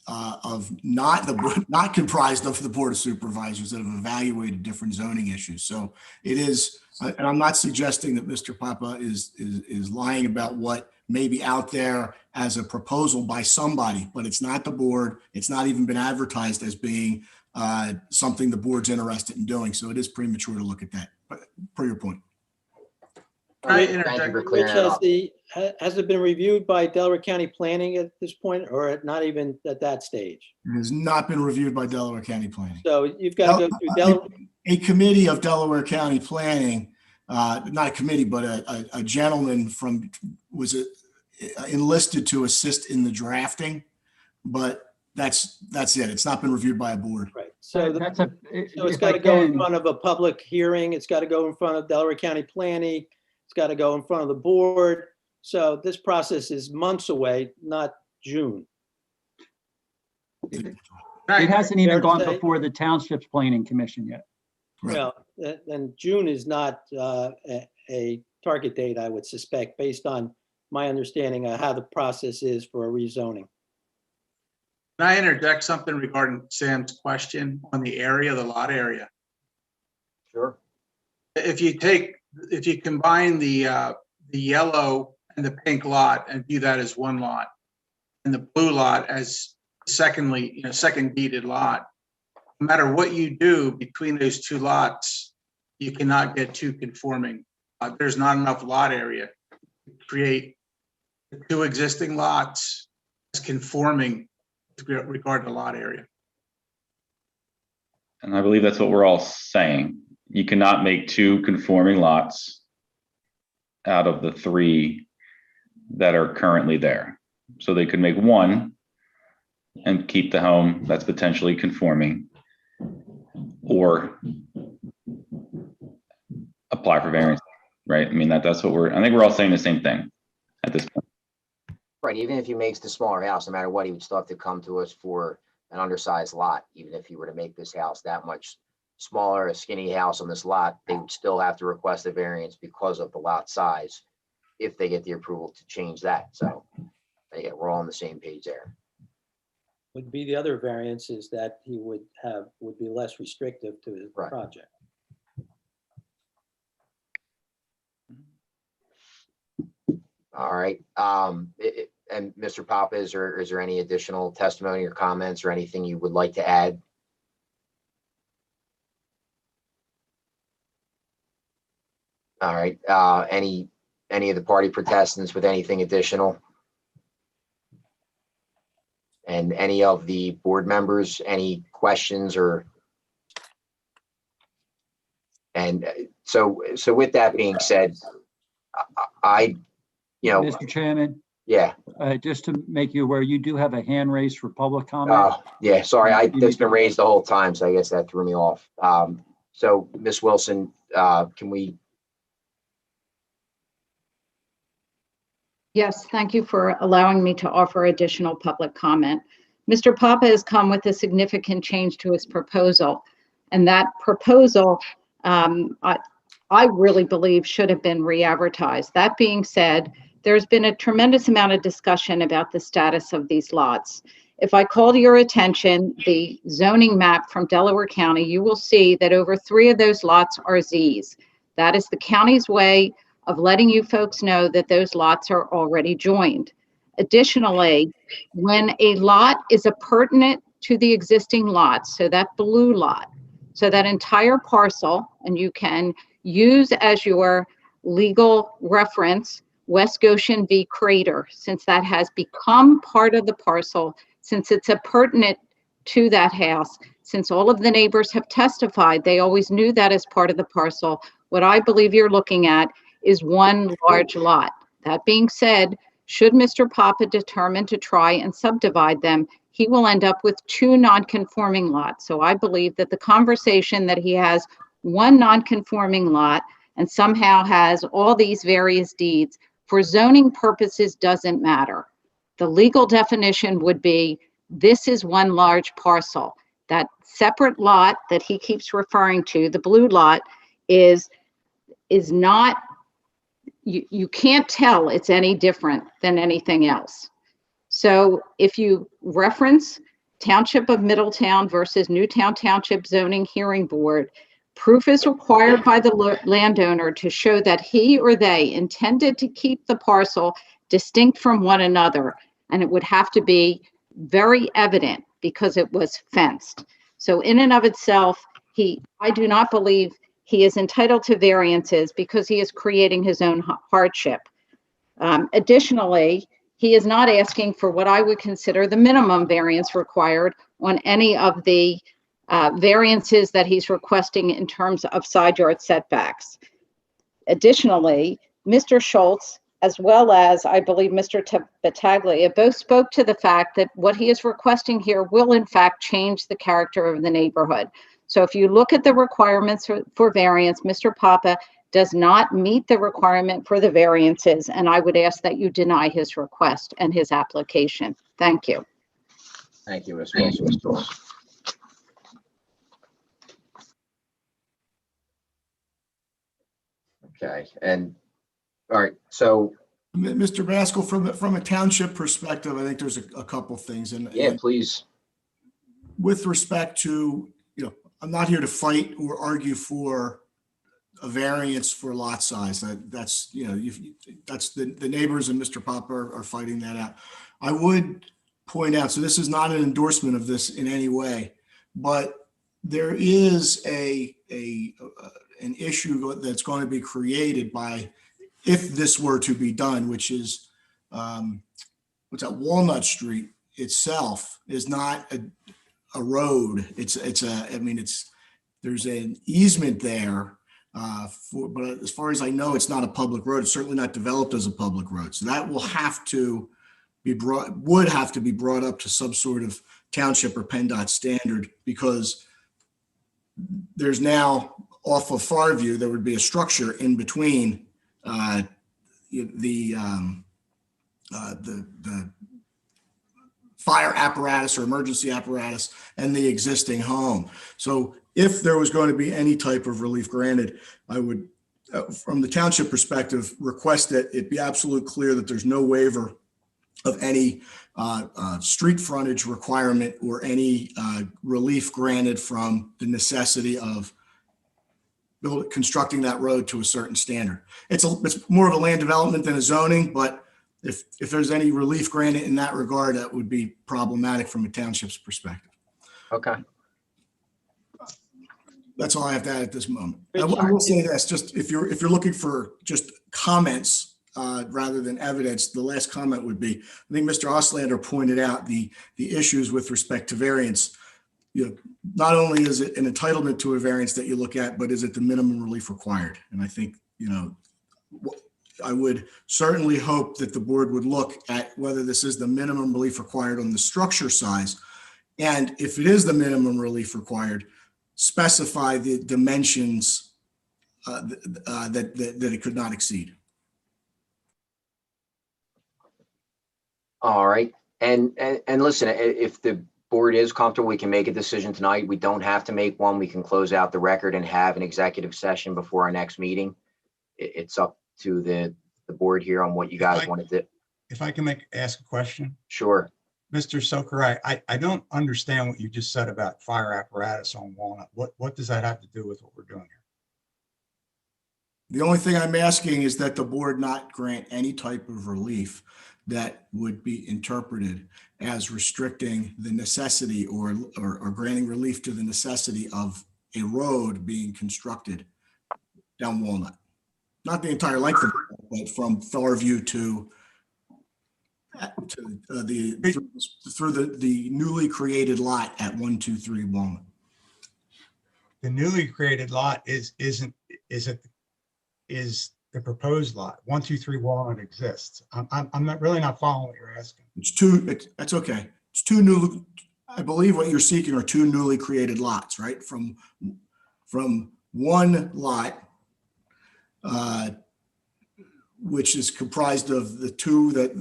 Speaker 17: of not comprised of the Board of Supervisors that have evaluated different zoning issues. So it is, and I'm not suggesting that Mr. Papa is lying about what may be out there as a proposal by somebody, but it's not the board. It's not even been advertised as being something the board's interested in doing. So it is premature to look at that, but per your point.
Speaker 9: Thank you for clearing that up. Has it been reviewed by Delaware County Planning at this point, or not even at that stage?
Speaker 17: It has not been reviewed by Delaware County Planning.
Speaker 9: So you've got to go through Delaware.
Speaker 17: A committee of Delaware County Planning, not a committee, but a gentleman was enlisted to assist in the drafting, but that's it. It's not been reviewed by a board.
Speaker 9: Right. So it's got to go in front of a public hearing. It's got to go in front of Delaware County Planning. It's got to go in front of the board. So this process is months away, not June.
Speaker 2: It hasn't even gone before the Township's Planning Commission yet.
Speaker 9: Well, then June is not a target date, I would suspect, based on my understanding of how the process is for a rezoning.
Speaker 14: Can I interject something regarding Sam's question on the area, the lot area?
Speaker 1: Sure.
Speaker 14: If you combine the the yellow and the pink lot and view that as one lot, and the blue lot as second deeded lot. No matter what you do between those two lots, you cannot get two conforming. There's not enough lot area to create the two existing lots as conforming with regard to lot area.
Speaker 7: And I believe that's what we're all saying. You cannot make two conforming lots out of the three that are currently there. So they could make one and keep the home that's potentially conforming, or apply for variance, right? I mean, that's what I think we're all saying the same thing at this point.
Speaker 1: Right, even if he makes the smaller house, no matter what, he would still have to come to us for an undersized lot. Even if he were to make this house that much smaller, a skinny house on this lot, they would still have to request a variance because of the lot size if they get the approval to change that. So yeah, we're all on the same page there.
Speaker 9: Would be the other variances that he would be less restrictive to his project.
Speaker 1: All right. And Mr. Papa, is there any additional testimony or comments or anything you would like to add? All right. Any of the party protestants with anything additional? And any of the board members, any questions or? And so with that being said,
Speaker 2: Mr. Chairman,
Speaker 1: yeah.
Speaker 2: Just to make you aware, you do have a hand raised for public comment.
Speaker 1: Yeah, sorry, that's been raised the whole time, so I guess that threw me off. So Ms. Wilson, can we?
Speaker 11: Yes, thank you for allowing me to offer additional public comment. Mr. Papa has come with a significant change to his proposal, and that proposal, I really believe should have been re-advertised. That being said, there's been a tremendous amount of discussion about the status of these lots. If I call to your attention the zoning map from Delaware County, you will see that over 3 of those lots are Zs. That is the county's way of letting you folks know that those lots are already joined. Additionally, when a lot is appurtenant to the existing lots, so that blue lot, so that entire parcel, and you can use as your legal reference West Goshen v. Crater, since that has become part of the parcel, since it's appurtenant to that house, since all of the neighbors have testified, they always knew that as part of the parcel. What I believe you're looking at is one large lot. That being said, should Mr. Papa determine to try and subdivide them, he will end up with 2 non-conforming lots. So I believe that the conversation that he has one non-conforming lot and somehow has all these various deeds for zoning purposes doesn't matter. The legal definition would be, this is one large parcel. That separate lot that he keeps referring to, the blue lot, is not, you can't tell it's any different than anything else. So if you reference Township of Middletown versus Newtown Township Zoning Hearing Board, proof is required by the landowner to show that he or they intended to keep the parcel distinct from one another. And it would have to be very evident because it was fenced. So in and of itself, I do not believe he is entitled to variances because he is creating his own hardship. Additionally, he is not asking for what I would consider the minimum variance required on any of the variances that he's requesting in terms of side yard setbacks. Additionally, Mr. Schultz, as well as I believe Mr. Battaglia, both spoke to the fact that what he is requesting here will in fact change the character of the neighborhood. So if you look at the requirements for variance, Mr. Papa does not meet the requirement for the variances, and I would ask that you deny his request and his application. Thank you.
Speaker 1: Thank you, Ms. Wilson. Okay, and all right, so
Speaker 17: Mr. Baskell, from a township perspective, I think there's a couple things.
Speaker 1: Yeah, please.
Speaker 17: With respect to, I'm not here to fight or argue for a variance for lot size. That's, you know, that's the neighbors and Mr. Papa are fighting that out. I would point out, so this is not an endorsement of this in any way, but there is an issue that's going to be created by, if this were to be done, which is, what's that, Walnut Street itself is not a road. There's an easement there, but as far as I know, it's not a public road. It's certainly not developed as a public road. So that would have to be brought up to some sort of township or PennDOT standard, because there's now, off of Farview, there would be a structure in between the fire apparatus or emergency apparatus and the existing home. So if there was going to be any type of relief granted, I would, from the township perspective, request that it be absolutely clear that there's no waiver of any street frontage requirement or any relief granted from the necessity of constructing that road to a certain standard. It's more of a land development than a zoning, but if there's any relief granted in that regard, that would be problematic from a township's perspective.
Speaker 1: Okay.
Speaker 17: That's all I have to add at this moment. I will say this, just if you're looking for just comments rather than evidence, the last comment would be, I think Mr. Oslander pointed out the issues with respect to variance. You know, not only is it an entitlement to a variance that you look at, but is it the minimum relief required? And I think, you know, I would certainly hope that the board would look at whether this is the minimum relief required on the structure size. And if it is the minimum relief required, specify the dimensions that it could not exceed.
Speaker 1: All right. And listen, if the board is comfortable, we can make a decision tonight. We don't have to make one. We can close out the record and have an executive session before our next meeting. It's up to the board here on what you guys want to do.
Speaker 16: If I can ask a question?
Speaker 1: Sure.
Speaker 16: Mr. Soker, I don't understand what you just said about fire apparatus on Walnut. What does that have to do with what we're doing here?
Speaker 17: The only thing I'm asking is that the board not grant any type of relief that would be interpreted as restricting the necessity or granting relief to the necessity of a road being constructed down Walnut. Not the entire length of it, but from Farview to the newly created lot at 123 Walnut.
Speaker 16: The newly created lot is the proposed lot. 123 Walnut exists. I'm not really not following what you're asking.
Speaker 17: That's okay. It's two new, I believe what you're seeking are two newly created lots, right? From one lot, which is comprised of the two that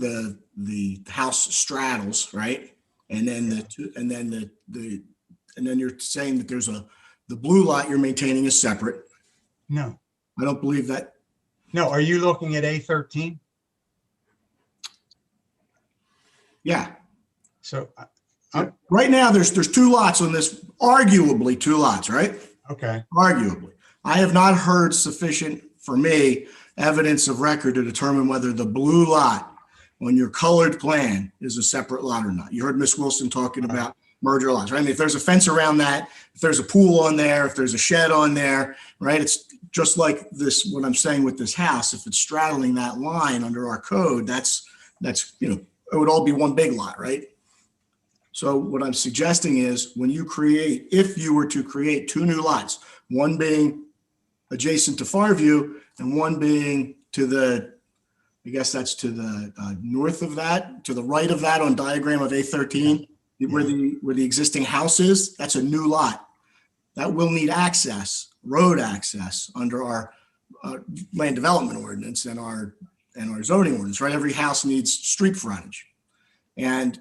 Speaker 17: the house straddles, right? And then and then you're saying that there's the blue lot you're maintaining is separate.
Speaker 16: No,
Speaker 17: I don't believe that.
Speaker 16: No, are you looking at A13?
Speaker 17: Yeah.
Speaker 16: So
Speaker 17: right now there's two lots on this, arguably two lots, right?
Speaker 16: Okay.
Speaker 17: Arguably. I have not heard sufficient, for me, evidence of record to determine whether the blue lot on your colored plan is a separate lot or not. You heard Ms. Wilson talking about merger lots, right? I mean, if there's a fence around that, if there's a pool on there, if there's a shed on there, right? It's just like this, what I'm saying with this house, if it's straddling that line under our code, that's, you know, it would all be one big lot, right? So what I'm suggesting is when you create, if you were to create two new lots, one being adjacent to Farview and one being to the, I guess that's to the north of that, to the right of that on diagram of A13, where the existing house is, that's a new lot. That will need access, road access under our land development ordinance and our zoning ordinance, right? Every house needs street frontage. And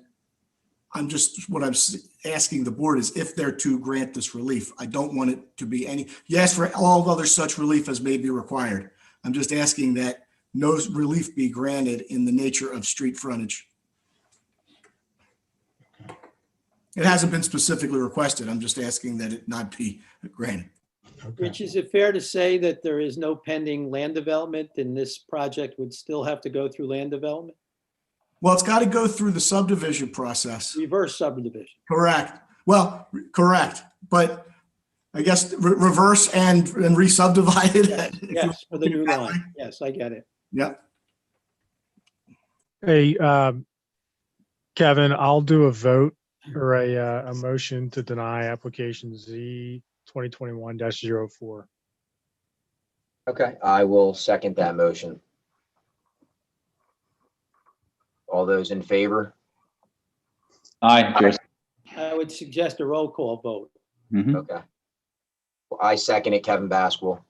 Speaker 17: what I'm asking the board is if they're to grant this relief, I don't want it to be any, yes, for all other such relief as may be required. I'm just asking that no relief be granted in the nature of street frontage. It hasn't been specifically requested. I'm just asking that it not be granted.
Speaker 9: Rich, is it fair to say that there is no pending land development and this project would still have to go through land development?
Speaker 17: Well, it's got to go through the subdivision process.
Speaker 9: Reverse subdivision.
Speaker 17: Correct. Well, correct. But I guess reverse and re-subdivide it.
Speaker 9: Yes, yes, for the new line. Yes, I get it.
Speaker 17: Yep.
Speaker 12: Hey, Kevin, I'll do a vote or a motion to deny application Z 2021-04.
Speaker 1: Okay, I will second that motion. All those in favor?
Speaker 7: Aye, Joe.
Speaker 9: I would suggest a roll call vote.
Speaker 7: Mhm.
Speaker 1: Okay. Well, I second it, Kevin Basquel.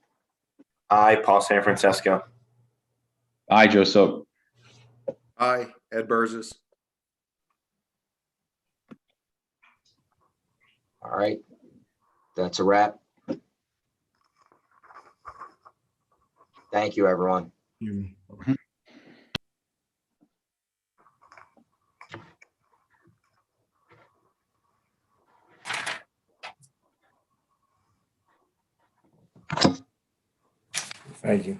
Speaker 8: Aye, Paul San Francisco.
Speaker 7: Aye, Joe Silk.
Speaker 3: Aye, Ed Burzes.
Speaker 1: All right, that's a wrap. Thank you, everyone.
Speaker 4: Thank you.